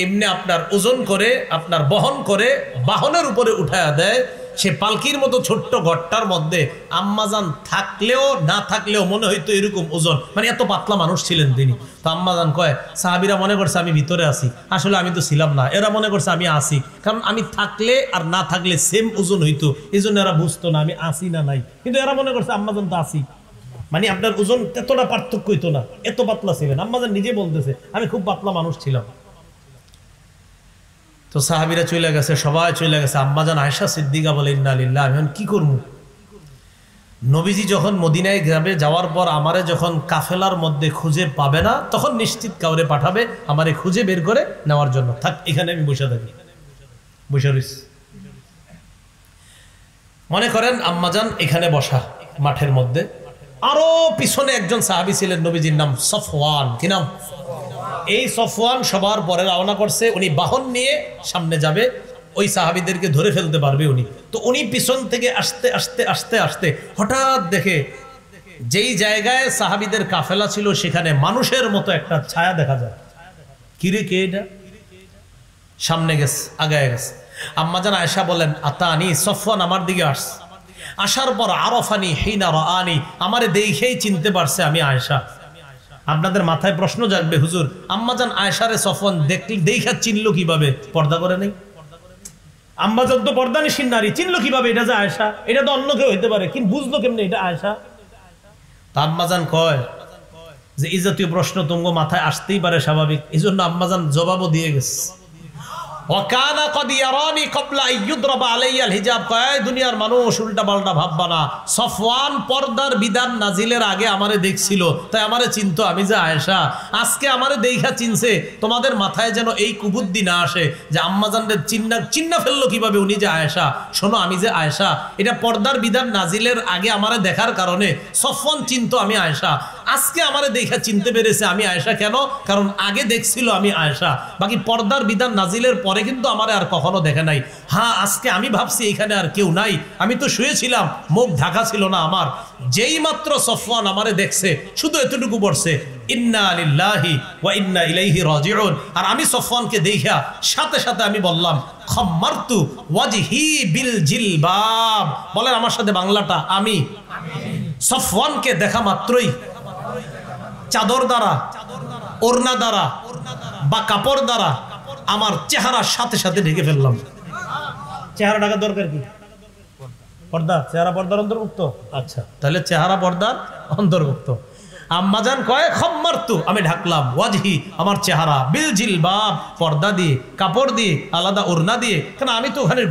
এমনি আপনার ওজন করে, আপনার বহন করে বাহনের উপরে উঠায়া দেয়, সে পালকির মতো ছোট্ট ঘরটার মধ্যে আম্মাজান থাকলেও না থাকলেও মনে হইতো এরকম ওজন, মানে এত পাতলা মানুষ ছিলেন তিনি। তো আম্মাজান কয় সাহাবীরা মনে করছে আমি ভিতরে আছি, আসলে আমি তো ছিলাম না, এরা মনে করছে আমি আসি, কারণ আমি থাকলে আর না থাকলে সেম ওজন হইতো, এই জন্য এরা বুঝতো না আমি আসি না নাই, কিন্তু এরা মনে করছে আম্মাজান তো আসি, মানে আপনার ওজন এতটা পার্থক্য হইতো না, এত পাতলা ছিলেন। আম্মাজান নিজে বলতেছে আমি খুব পাতলা মানুষ ছিলাম। তো সাহাবীরা চলে গেছে, সবাই চলে গেছে। আম্মাজান আয়েশা সিদ্দিকা বলে ইন্না লিল্লাহি, আমি কি করব? নবীজি যখন মদিনায় যাবে, যাওয়ার পর আমারে যখন কাফেলার মধ্যে খুঁজে পাবে না, তখন নিশ্চিত কাউরে পাঠাবে আমারে খুঁজে বের করে নেওয়ার জন্য। থাক এখানে আমি বসে থাকি, বসে রইছি। মনে করেন আম্মাজান এখানে বসা মাঠের মধ্যে, আরো পিছনে একজন সাহাবী ছিলেন, নবীজির নাম সফওয়ান। কি নাম? এই সফওয়ান সবার পরে রওনা করছে, উনি বাহন নিয়ে সামনে যাবে, ওই সাহাবীদেরকে ধরে ফেলতে পারবে উনি। তো উনি পিছন থেকে আসতে আসতে আসতে আসতে হঠাৎ দেখে যেই জায়গায় সাহাবীদের কাফেলা ছিল সেখানে মানুষের মতো একটা ছায়া দেখা যায়। কিরে কে এটা? সামনে গেছে, আগায় গেছে। আম্মাজান আয়েশা বলেন আতানি, সফওয়ান আমার দিকে আসছে, আসার পর আরফানি হিনা রাআনি, আমারে দেখেই চিনতে পারছে আমি আয়েশা। আপনাদের মাথায় প্রশ্ন জাগবে, হুজুর আম্মাজান আয়েশারে সফওয়ান দেখা চিনলো কিভাবে? পর্দা করে নেই। আম্মাজান তো পর্দানিশীন নারী, চিনলো কিভাবে এটা যে আয়েশা? এটা তো অন্য কেউ হইতে পারে, কিন্তু বুঝলো কেমনে এটা আয়েশা? তা আম্মাজান কয় যে এই জাতীয় প্রশ্ন তোমার মাথায় আসতেই পারে, স্বাভাবিক। এই জন্য আম্মাজান জবাবও দিয়ে গেছে। ওয়াকানা কদ ইয়ারানি ক্বাবলা আইয়ুদরাবা আলাইয়াল হিজাব, কয় দুনিয়ার মানুষ উল্টা পাল্টা ভাববা না, সফওয়ান পর্দার বিধান নাজিলের আগে আমারে দেখছিল, তাই আমারে চিনতো আমি যে আয়েশা। আজকে আমারে দেখা চিনছে, তোমাদের মাথায় যেন এই কুবুদ্ধি না আসে যে আম্মাজানদের চিন্না ফেললো কিভাবে উনি যে আয়েশা। শোনো, আমি যে আয়েশা এটা পর্দার বিধান নাজিলের আগে আমারে দেখার কারণে সফওয়ান চিনতো আমি আয়েশা। আজকে আমারে দেখা চিনতে পেরেছে আমি আয়েশা, কেন? কারণ আগে দেখছিল আমি আয়েশা, বাকি পর্দার বিধান নাজিলের পরে কিন্তু আমারে আর কখনো দেখে নাই। হ্যাঁ, আজকে আমি ভাবছি এখানে আর কেউ নাই, আমি তো শুয়েছিলাম, মুখ ঢাকা ছিল না আমার। যেই মাত্র সফওয়ান আমারে দেখছে, শুধু এতটুকু বলছে ইন্না লিল্লাহি ওয়া ইন্না ইলাইহি রাজিউন। আর আমি সফওয়ানকে দেখা সাথে সাথে আমি বললাম খাম্মারতু ওয়াজহি বিল জিলবাব। বলেন আমার সাথে বাংলাটা, আমি সফওয়ানকে দেখা মাত্রই চাদর দ্বারা, ওড়না দ্বারা বা কাপড় দ্বারা আমার চেহারার সাথে সাথে ঢেকে ফেললাম। চেহারা ঢাকার দরকার কি? পর্দা, চেহারা পর্দার অন্তর্ভুক্ত। আচ্ছা, তাহলে চেহারা পর্দার অন্তর্ভুক্ত। আম্মাজান কয় খাম্মারতু, আমি ঢাকলাম, ওয়াজহি আমার চেহারা, বিল জিলবাব পর্দা দিয়ে, কাপড় দিয়ে, আলাদা ওড়না দিয়ে। কারণ আমি তো ওখানে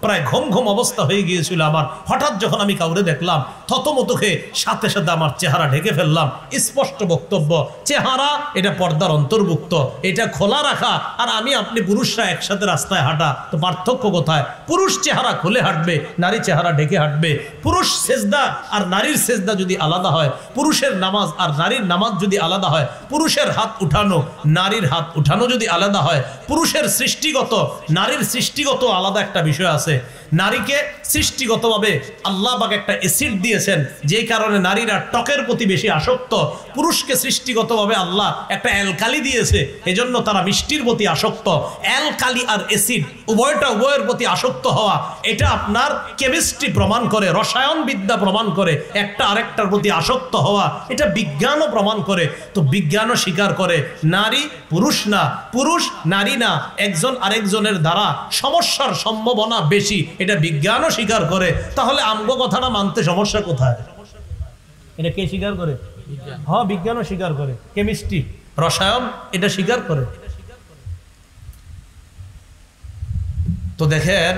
প্রায় ঘুম অবস্থা হয়ে গিয়েছিল আমার। হঠাৎ যখন আমি কাউরে দেখলাম, থতমত খেয়ে সাথে সাথে আমার চেহারা ঢেকে ফেললাম। স্পষ্ট বক্তব্য, চেহারা এটা পর্দার অন্তর্ভুক্ত, এটা খোলা রাখা। আর আমি আপনি পুরুষরা একসাথে রাস্তায় হাঁটা, তো পার্থক্য কোথায়? পুরুষ চেহারা খুলে হাঁটবে, নারী চেহারা ঢেকে হাঁটবে। পুরুষ সেজদা আর নারীর সেজদা যদি আলাদা হয়, পুরুষের নামাজ আর নারীর নামাজ যদি আলাদা হয়, পুরুষের হাত উঠানো নারীর হাত উঠানো যদি আলাদা হয়, পুরুষের সৃষ্টিগত নারীর সৃষ্টিগত আলাদা একটা বিষয় আছে। নারীকে সৃষ্টিগতভাবে আল্লাহ পাক একটা অ্যাসিড দিয়েছেন, যেই কারণে নারীরা ত্বকের প্রতি বেশি আসক্ত। পুরুষকে সৃষ্টিগতভাবে আল্লাহ একটা অ্যালকালি দিয়েছে, এজন্য তারা মিষ্টির প্রতি আসক্ত। অ্যালকালি আর অ্যাসিড উভয়ের প্রতি আসক্ত হওয়া, এটা আপনার কেমিস্ট্রি প্রমাণ করে, রসায়ন বিদ্যা প্রমাণ করে। একটা আরেকটার প্রতি আসক্ত হওয়া, এটা বিজ্ঞানও প্রমাণ করে। তো বিজ্ঞানও স্বীকার করে নারী পুরুষ না, পুরুষ নারী না, একজন আরেকজনের দ্বারা সমস্যার সম্ভাবনা বেশি, এটা বিজ্ঞানও স্বীকার করে। তাহলে আমগো কথাটা মানতে সমস্যা কোথায়? এটা কে স্বীকার করে? হ্যাঁ, বিজ্ঞানও স্বীকার করে, কেমিস্ট্রি রসায়ন এটা স্বীকার করে। তো দেখেন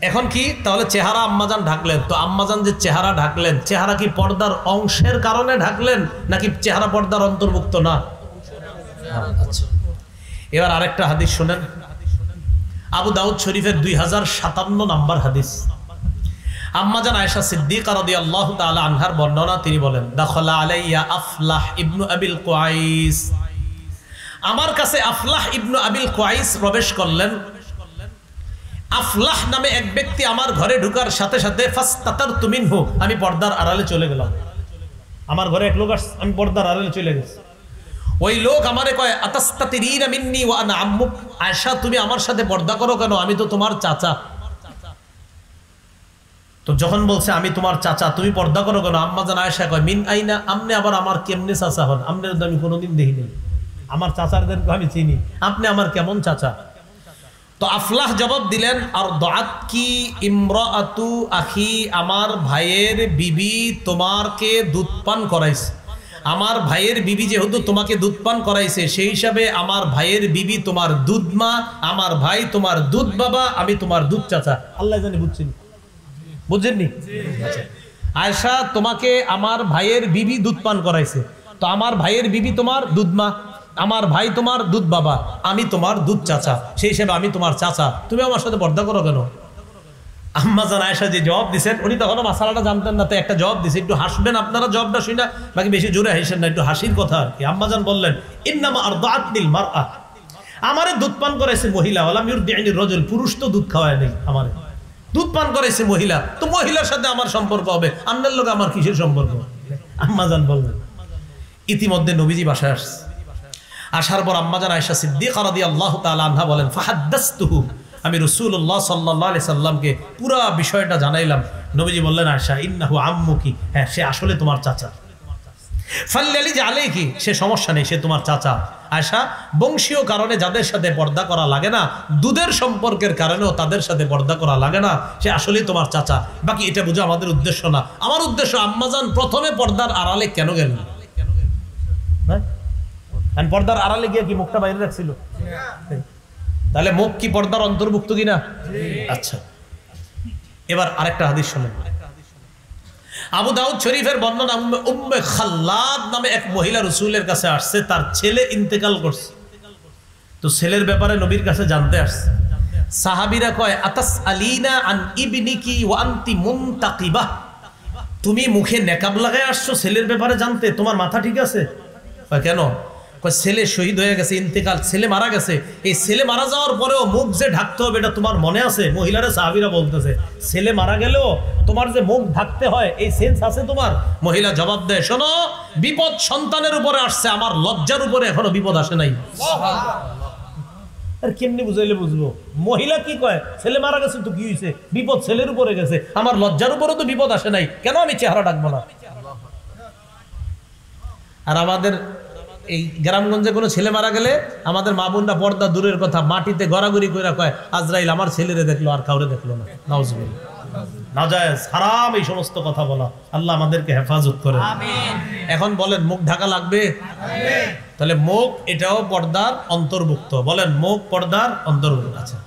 এখন কি, তাহলে চেহারা আম্মাজান ঢাকলেন। তো আম্মাজান যে চেহারা ঢাকলেন, চেহারা কি পর্দার অংশের কারণে ঢাকলেন নাকি চেহারা পর্দার অন্তর্ভুক্ত না? আচ্ছা, এবার আরেকটা হাদিস শুনেন। আবু দাউদ শরীফের 2057 নম্বর হাদিস। আম্মাজান আয়েশা সিদ্দিকা রাদিয়াল্লাহু তাআলা আনহার বর্ণনা, তিনি বলেন দাখালা আলাইয়া আফলাহ ইবনু আবিল কুয়াইস, আমার কাছে আফলাহ ইবনু আবিল কুয়াইস প্রবেশ করলেন। আফলাহ নামে এক ব্যক্তি আমার ঘরে ঢোকার সাথে সাথে ফাস্তাতারতু মিনহু, আমি পর্দার আড়ালে চলে গেলাম। আমার ঘরে এক লোক আসছে, আমি পর্দার আড়ালে চলে গেছি। ওই লোক আমারে কয় আতাস্তাতিরিনা মিন্নি ওয়া আনা আম্মুক, আয়েশা তুমি আমার সাথে পর্দা করো কেন? আমি তো তোমার চাচা। তো যখন বলছে আমি তোমার চাচা, তুমি পর্দা করো কেন? আম্মা জান আয়েশা কয় মিন আইনা, আপনি আবার আমার কেমনে চাচা হন? আপনার তো আমি কোনোদিন দেখিনি, আমার চাচারদেরকে আমি চিনি, আপনি আমার কেমন চাচা? তো আফলাহ জবাব দিলেন, আর দাআত কি ইমরাআতু আখি, আমার ভাইয়ের বিবি তোমাকে দুধ পান করাইছে। আমার ভাইয়ের বিবি যেহেতু তোমাকে দুধ পান করাইছে, সেই হিসাবে আমার ভাইয়ের বিবি তোমার দুধ মা, আমার ভাই তোমার দুধ বাবা, আমি তোমার দুধ চাচা। আল্লাহ জানি বুঝছেন, বুঝছেননি? আয়েশা, তোমাকে আমার ভাইয়ের বিবি দুধ পান করাইছে, তো আমার ভাইয়ের বিবি তোমার দুধ মা, আমার ভাই তোমার দুধ বাবা, আমি তোমার দুধ চাচা, সেই হিসেবে আমি তোমার চাচা, তুমি আমার সাথে পর্দা করো কেন? আম্মা জান আয়েশা যে জবাব দিচ্ছেন, উনি তখনও মাসালাটা জানতেন না, তো একটা জবাব দিছে, একটু হাসবেন আপনারা জবাবটা শুনে, বাকি বেশি জোরে হাসেন না, একটু হাসির কথা আর কি। আম্মা জান বললেন, ইন্নামা আরদাআতনিল মারআ, আমারে দুধ পান করাইছে মহিলা, ওয়ালাম ইউরদি'নি রাজুল, পুরুষ তো দুধ খাওয়ায় নাই, আমারে দুধ পান করাইছে মহিলা, তো মহিলার সাথে আমার সম্পর্ক হবে, আপনার লোক আমার কিসের সম্পর্ক? আম্মা জান বললেন। ইতিমধ্যে নবীজি বাসায় আসছে, আসার পর আম্মা জান আয়েশা সিদ্দিকা রাদিয়াল্লাহু তাআলা আনহা বলেন, ফাহাদ্দাসতুহু, আমি রাসূলুল্লাহ সাল্লাল্লাহু আলাইহি সাল্লামকে পুরো বিষয়টা জানাইলাম। নবীজি বললেন, আয়েশা ইন্নাহু আম্মুকি, হ্যাঁ সে আসলে তোমার চাচা। ফাল্লালিজ আলাইকি, সে সমস্যা নেই, সে তোমার চাচা। আয়েশা, বংশীয় কারণে যাদের সাথে পর্দা করা লাগে না, দুধের সম্পর্কের কারণেও তাদের সাথে পর্দা করা লাগে না, সে আসলেই তোমার চাচা। বাকি এটা বুঝো আমাদের উদ্দেশ্য না, আমার উদ্দেশ্য আম্মাজান প্রথমে পর্দার আড়ালে কেন গেলেন? হ্যাঁ, পর্দার আড়ালে গিয়ে কি মুখটা বাইরে রাখছিল? তাহলে মুখ কি পর্দার অন্তর্ভুক্ত কিনা? আচ্ছা, এবার আরেকটা হাদিস শুনুন। আবু দাউদ শরীফের বর্ণনা, উম্মে খাল্লাদ নামে এক মহিলা রাসূলের কাছে আসছে, তার ছেলে ইন্তেকাল করছে, তো ছেলের ব্যাপারে নবীর কাছে জানতে আসছে। সাহাবীরা কয়, আতাস আলিনা আন ইবনিকি ওয়া আনতি মুনতাকিবা, তুমি মুখে নেকাব লাগায় আসছো ছেলের ব্যাপারে জানতে, তোমার মাথা ঠিক আছে? কেন? ছেলে শহীদ হয়ে গেছে, ইন্তেকাল, ছেলে মারা গেছে, এই ছেলে মারা যাওয়ার পরেও মুখ যে ঢাকতে হবে এটা তোমার মনে আছে? মহিলারা সাহাবীরা বলতেছে, ছেলে মারা গেলেও তোমার যে মুখ ঢাকতে হয় এই সেন্স আছে তোমার? মহিলা জবাব দেয়, শোনো, বিপদ সন্তানের উপরে আসছে, আমার লজ্জার উপরে এখনো বিপদ আসে নাই। আর কেমনি বুঝাইলে বুঝবো? মহিলা কি কয়, ছেলে মারা গেছে তো কি হয়েছে, বিপদ ছেলের উপরে গেছে, আমার লজ্জার উপরে তো বিপদ আসে নাই, কেন আমি চেহারা ডাকবো না? আর আমাদের এই গ্রামগঞ্জে কোনো ছেলে মারা গেলে আমাদের মা বোনরা পর্দা দূরের কথা, মাটিতে গড়াগড়ি করে কয়, আজরাইল আমার ছেলেরে দেখলো আর কাউরে দেখলো না। নাউজুবিল্লাহ, নাজায়েজ, হারাম এই সমস্ত কথা বলা। আল্লাহ আমাদেরকে হেফাজত করে। এখন বলেন, মুখ ঢাকা লাগবে? তাহলে মুখ এটাও পর্দার অন্তর্ভুক্ত। বলেন, মুখ পর্দার অন্তর্ভুক্ত। আচ্ছা,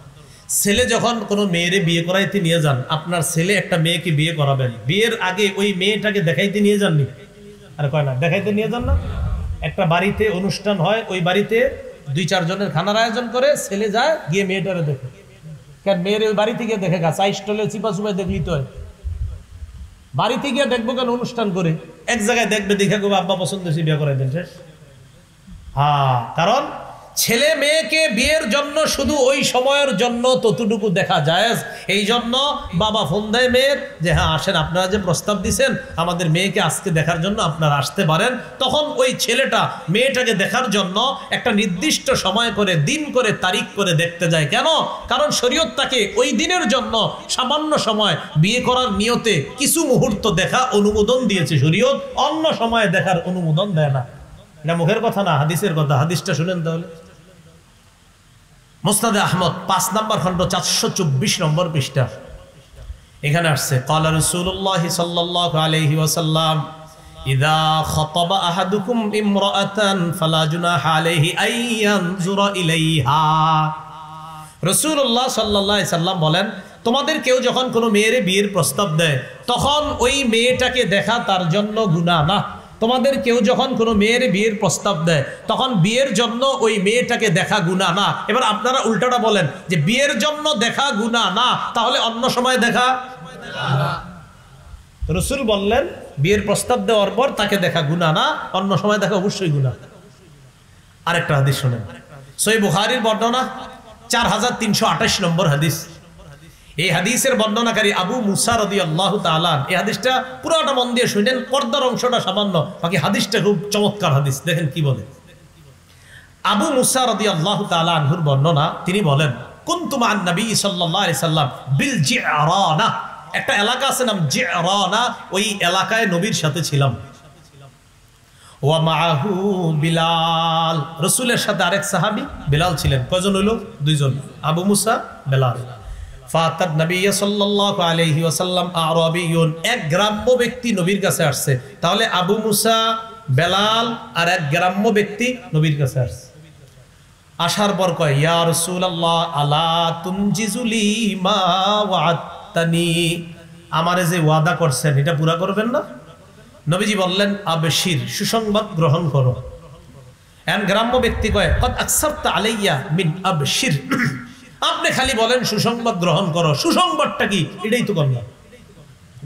ছেলে যখন কোনো মেয়েরে বিয়ে করাইতে নিয়ে যান, আপনার ছেলে একটা মেয়েকে বিয়ে করাবেন, বিয়ের আগে ওই মেয়েটাকে দেখাইতে নিয়ে যাননি? আর কয় না, দেখাইতে নিয়ে যান না? একটা বাড়িতে অনুষ্ঠান হয়, ওই বাড়িতে 2-4 জনের খানার আয়োজন করে, ছেলে যায় গিয়ে মেয়েটারে দেখে। কেন মেয়ের ওই বাড়িতে গিয়ে দেখে গা? চাই স্টলে চিপা চুপায় দেখলি তো হয়, বাড়িতে গিয়ে দেখবো কেন? অনুষ্ঠান করে এক জায়গায় দেখবে, দেখে গো আব্বা পছন্দ হয়েছে, বিয়ে করাই দেন, শেষ। হ্যাঁ, কারণ ছেলে মেয়েকে বিয়ের জন্য শুধু ওই সময়ের জন্য ততটুকু দেখা যায়, এই জন্য বাবা ফোন দেয় মেয়ের যে হ্যাঁ আসেন, আপনারা যে প্রস্তাব দিচ্ছেন আমাদের মেয়েকে আজকে দেখার জন্য আপনারা আসতে পারেন। তখন ওই ছেলেটা মেয়েটাকে দেখার জন্য একটা নির্দিষ্ট সময় করে, দিন করে, তারিখ করে দেখতে যায়। কেন? কারণ শরীয়ত তাকে ওই দিনের জন্য সামান্য সময় বিয়ে করার নিয়তে কিছু মুহূর্ত দেখা অনুমোদন দিয়েছে শরীয়ত, অন্য সময়ে দেখার অনুমোদন দেয় না। এটা মুখের কথা না, হাদিসের কথা। হাদিসটা শুনেন তাহলে। মুসনাদে আহমদ 5 নম্বর খণ্ড 424 নম্বর পৃষ্ঠা, এখানে আসছে, ক্বালা রাসূলুল্লাহ সাল্লাল্লাহু আলাইহি ওয়াসাল্লাম, ইযা খাতাবা আহাদুকুম ইমরাআতান ফালা জুনাহা আলাইহি আন ইয়ানজুরা ইলাইহা। রাসূলুল্লাহ সাল্লাল্লাহু আলাইহি সাল্লাম বলেন, তোমাদের কেউ যখন কোনো মেয়েরে বিয়ের প্রস্তাব দেয়, তখন ওই মেয়েটাকে দেখা তার জন্য গুনাহ না। তোমাদের কেউ যখন কোনো মেয়ের বিয়ের প্রস্তাব দেয়, তখন বিয়ের জন্য ওই মেয়েটাকে দেখা গুনাহ না। এবার আপনারা উল্টাটা বলেন যে বিয়ের জন্য দেখা গুনাহ না, তাহলে অন্য সময় দেখা? রাসূল বললেন বিয়ের প্রস্তাব দেওয়ার পর তাকে দেখা গুনাহ না, অন্য সময় দেখা অবশ্যই গুনাহ। আরেকটা হাদিস শুনেন, সহিহ বুখারীর বর্ণনা 4328 নম্বর হাদিস। এই হাদিসের বর্ণনাকারী আবু মুসা রাদিয়াল্লাহু তাআলা। এই হাদিসটা পুরোটা মন দিয়ে শুনেন, পর্দার অংশটা সামান্য, বাকি হাদিসটা খুব চমৎকার হাদিস। দেখেন কি বলে। আবু মুসা রাদিয়াল্লাহু তাআলা আনহুর বর্ণনা, তিনি বলেন, কুনতু মা'আন নবী সাল্লাল্লাহু আলাইহি সাল্লাম বিল জি'রানা। একটা এলাকা আছে নাম জিরানা, ওই এলাকায় নবীর সাথে ছিলাম। ওয়া মাআহু বিলাল, রাসূলের সাথে আরেক সাহাবী বিলাল ছিলেন। কয়জন হইল? দুইজন, আবু মুসা, বিলাল। ফাতাত নবী সাল্লাল্লাহু আলাইহি ওয়াসাল্লাম আরাবিয়ুন, এক গ্রাম্য ব্যক্তি নবীর কাছে আসছে। তাহলে আবু মুসা, বেলাল আর এক গ্রাম্য ব্যক্তি নবীর কাছে আসছে। আসার পর কয়, ইয়া রাসূলুল্লাহ আলা তুনজিজুলি মা ওয়া'আদতানি, আমারে যে ওয়াদা করছেন এটা পুরা করবেন না? নবীজি বললেন, আবশির, সুসংবাদ গ্রহণ করো। এন গ্রাম্য ব্যক্তি কয়, কদ আকসারতা আলাইয়া মিন আবশির, আপনি খালি বলেন সুসংবাদ গ্রহণ করো, সুসংবাদটা কি এটাই তো করলাম।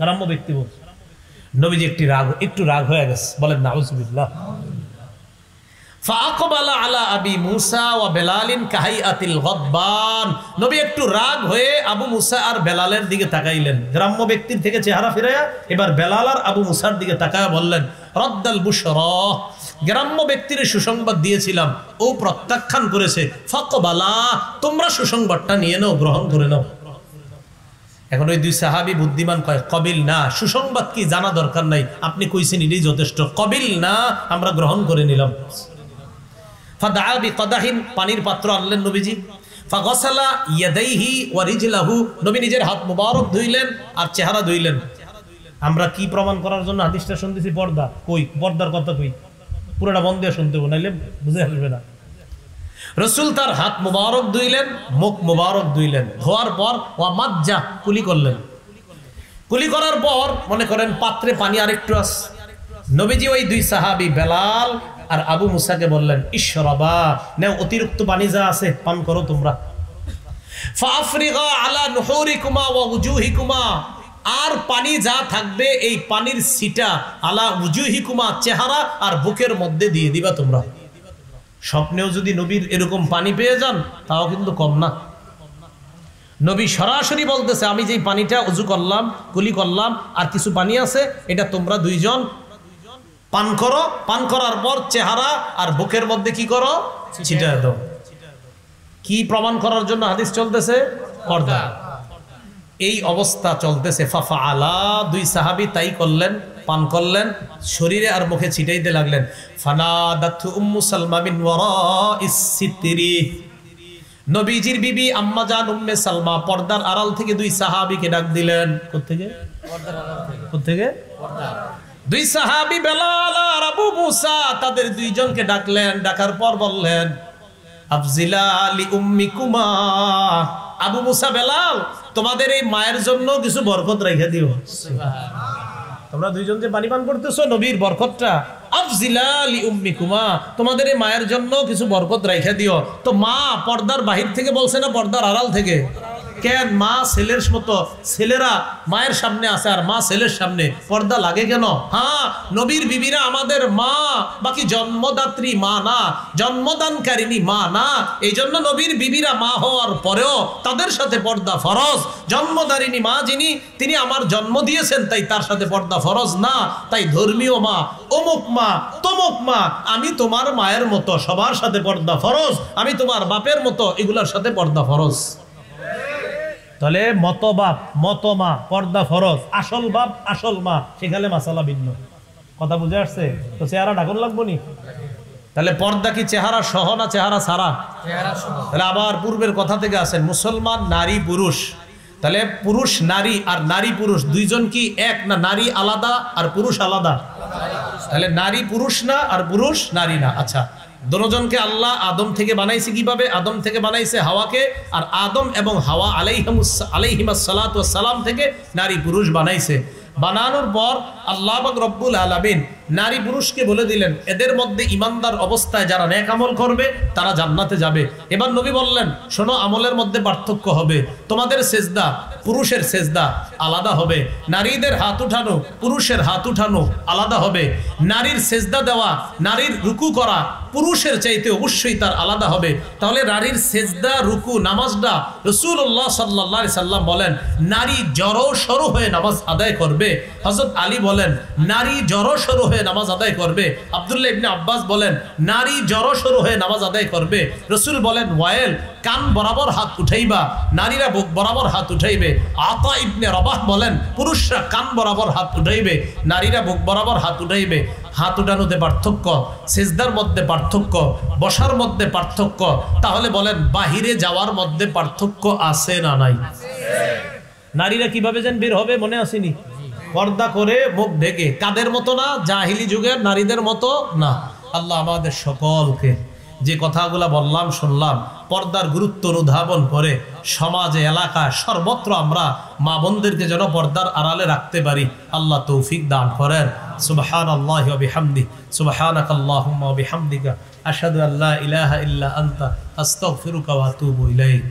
গ্রাম্য ব্যক্তি বল। নবীজি একটু রাগ হয়ে গেছে, বলেন নাউজুবিল্লাহ। ফাআকবালা আলা আবি মুসা ওয়া বেলালিন কাহাইআতিল গদবান, নবী একটু রাগ হয়ে আবু মুসা আর বেলালের দিকে তাকাইলেন। গ্রাম্য ব্যক্তির থেকে চেহারা ফিরায়া এবার বেলাল আর আবু মুসার দিকে তাকায়া বললেন, রদ্দাল বুশরা, গ্রাম্য ব্যক্তির সুসংবাদ দিয়েছিলাম, ও প্রত্যাখ্যান করেছে। ফাকবালা, তোমরা সুসংবাদটা নিয়ে নাও, গ্রহণ করে নাও। এখন ওই দুই সাহাবী বুদ্ধিমান কয়, কবিল না, সুসংবাদ কি জানা দরকার নাই, আপনি কইছেন এটাই যথেষ্ট, কবিল না, আমরা গ্রহণ করে নিলাম। ফাদআ বিকাদাহিন, পানির পাত্র আনলেন নবীজি। ফাগসালা ইয়াদাইহি ওয়া রিজলাহু, নবী নিজের হাত মুবারক ধুইলেন আর চেহারা ধুইলেন। আমরা কি প্রমাণ করার জন্য হাদিসটা শুনতেছি? পর্দা। কই পর্দার কথা? কই পুরোটা বন্ধ দিয়ে শুনতে হবে, নাইলে বুঝে আসবে না। রাসূল তার হাত মুবারক ধুইলেন, মুখ মুবারক ধুইলেন, ধোয়ার পর ওয়া মাজ্জা, কুলি করলেন। কুলি করার পর মনে করেন পাত্রে পানি আরেকটু আছে। নবীজি ওই দুই সাহাবী বেলাল আর আবু মুসাকে বললেন, ইশরাবা, নাও অতিরিক্ত পানি যা আছে পান করো তোমরা। ফাআফরিগা আলা নুহুরিকুমা ওয়া উজুহিকুমা, আর পানি যা থাকবে এই পানির ছিটা আলা উজুহিকুমা, চেহারা আর বুকের মধ্যে দিয়ে দিবা তোমরা। স্বপ্নেও যদি নবীর এরকম পানি পেয়ে যান তাও কিন্তু কম না। নবী সরাসরি বলতেছে, আমি যেই পানিটা উজু করলাম, কুলি করলাম, আর কিছু পানি আছে, এটা তোমরা দুইজন পান করো। পান করার পর চেহারা আর বুকের মধ্যে কি করো? ছিটায় দাও। কি প্রমাণ করার জন্য হাদিস চলতেছে? পর্দা। এই অবস্থা চলতেছে। ফাফআলা, দুই সাহাবী তাই করলেন, পান করলেন, শরীরে আর মুখে ছিটাইতে লাগলেন। ফানাদাতু উম্মু সালমা মিন ওয়ারাইস সিতরি, নবীজির বিবি আম্মা জান উম্মে সালমা পর্দার আড়াল থেকে দুই সাহাবীকে ডাক দিলেন। কোত্থেকে? পর্দার আড়াল থেকে। কোত্থেকে? পর্দা। দুই সাহাবী বেলাল আর আবু মুসা, তাদের দুইজনকে ডাকলেন। ডাকার পর বললেন, আফজিলা লি উম্মিকুমা, আবু মুসা, বেলাল, তোমাদের এই মায়ের জন্য কিছু বরকত রেখে দিও। তোমরা দুইজন যে পানি পান করতেছো, নবীর বরকতটা, আফজিলা লি উম্মিকুমা, তোমাদের এই মায়ের জন্য কিছু বরকত রেখে দিও। তো মা পর্দার বাহির থেকে বলছে না পর্দার আড়াল থেকে? কেন? মা ছেলের মতো, ছেলেরা মায়ের সামনে আছে আর মা ছেলের সামনে, পর্দা লাগে কেন? হ্যাঁ, নবীর বিবিরা আমাদের মা, বাকি জন্মদাত্রী মা না, জন্মদানকারিনী মা না। এই জন্য নবীর বিবিরা মা হওয়ার পরেও তাদের সাথে পর্দা ফরজ। জন্মদারিনী মা যিনি, তিনি আমার জন্ম দিয়েছেন, তাই তার সাথে পর্দা ফরজ না। তাই ধর্মীয় মা, অমুক মা, তমুক মা, আমি তোমার মায়ের মতো, সবার সাথে পর্দা ফরজ। আমি তোমার বাপের মতো, এগুলোর সাথে পর্দা ফরজ। তাহলে মত বাপ, মত মা, পর্দা ফরজ। আসল বাপ, আসল মা, সেখানে মাসালা ভিন্ন। কথা বুঝে আসছে? তো চেহারা ঢাকুন লাগবো নি? তাহলে পর্দা কি চেহারা সহ না চেহারা ছাড়া? তাহলে আবার পূর্বের কথা থেকে আসেন, মুসলমান নারী পুরুষ। তাহলে পুরুষ নারী আর নারী পুরুষ দুইজন কি এক না? নারী আলাদা আর পুরুষ আলাদা। তাহলে নারী পুরুষ না আর পুরুষ নারী না। আচ্ছা, দুজনকে আল্লাহ আদম থেকে বানাইছে কিভাবে? আদম থেকে বানাইছে হাওয়াকে, আর আদম এবং হাওয়া আলাইহিমাস সালাতু ওয়াস সালাম থেকে নারী পুরুষ বানাইছে। বানানোর পর আল্লাহ পাক রব্বুল আলামিন নারী পুরুষকে বলে দিলেন, এদের মধ্যে ইমানদার অবস্থায় যারা নেক আমল করবে তারা জান্নাতে যাবে। এবার নবী বললেন, শোনো, আমলের মধ্যে পার্থক্য হবে। তোমাদের সেজদা, পুরুষের সেজদা আলাদা হবে। নারীদের হাত উঠানো, পুরুষের হাত উঠানো আলাদা হবে। নারীর সেজদা দেওয়া, নারীর রুকু করা পুরুষের চাইতে অবশ্যই তার আলাদা হবে। তাহলে নারীর সেজদা, রুকু, নামাজটা রাসূলুল্লাহ সাল্লাল্লাহু আলাইহি সাল্লাম বলেন, নারী জড়ো সরো হয়ে নামাজ আদায় করবে। হযরত আলী বলেন, নারী জড়ো সরো হয়ে নামাজ আদায় করবে। আব্দুল্লাহ ইবনে আব্বাস বলেন নারী জড়সড় হয়ে নামাজ আদায় করবে। রাসূল বলেন ওয়াইল কান বরাবর হাত উঠাইবা, নারীরা বুক বরাবর হাত উঠাইবে। আতা ইবনে রবাহ বলেন পুরুষরা কান বরাবর হাত উঠাইবে, নারীরা বুক বরাবর হাত উঠাইবে। হাত উঠানোতে পার্থক্য, সিজদার মধ্যে পার্থক্য, বসার মধ্যে পার্থক্য। তাহলে বলেন বাহিরে যাওয়ার মধ্যে পার্থক্য আছে না নাই? নারীরা কিভাবে যেন বের হবে মনে আসেনি? পর্দা করে মুখ ঢেকে, কাদের মতো না, জাহিলি যুগের নারীদের মতো না। আল্লাহ আমাদের সকলকে যে কথাগুলা বললাম শুনলাম পর্দার গুরুত্ব অনুধাবন করে সমাজে এলাকায় সর্বত্র আমরা মা বোনদেরকে যেন পর্দার আড়ালে রাখতে পারি, আল্লাহ তৌফিক দান করেন। সুবহানাল্লাহি ওয়া বিহামদিহি, সুবহানাকাল্লাহুম্মা ওয়া বিহামদিকা, আশহাদু আল্লা ইলাহা ইল্লা আনতা, আস্তাগফিরুকা ওয়া আতুবু ইলাইক।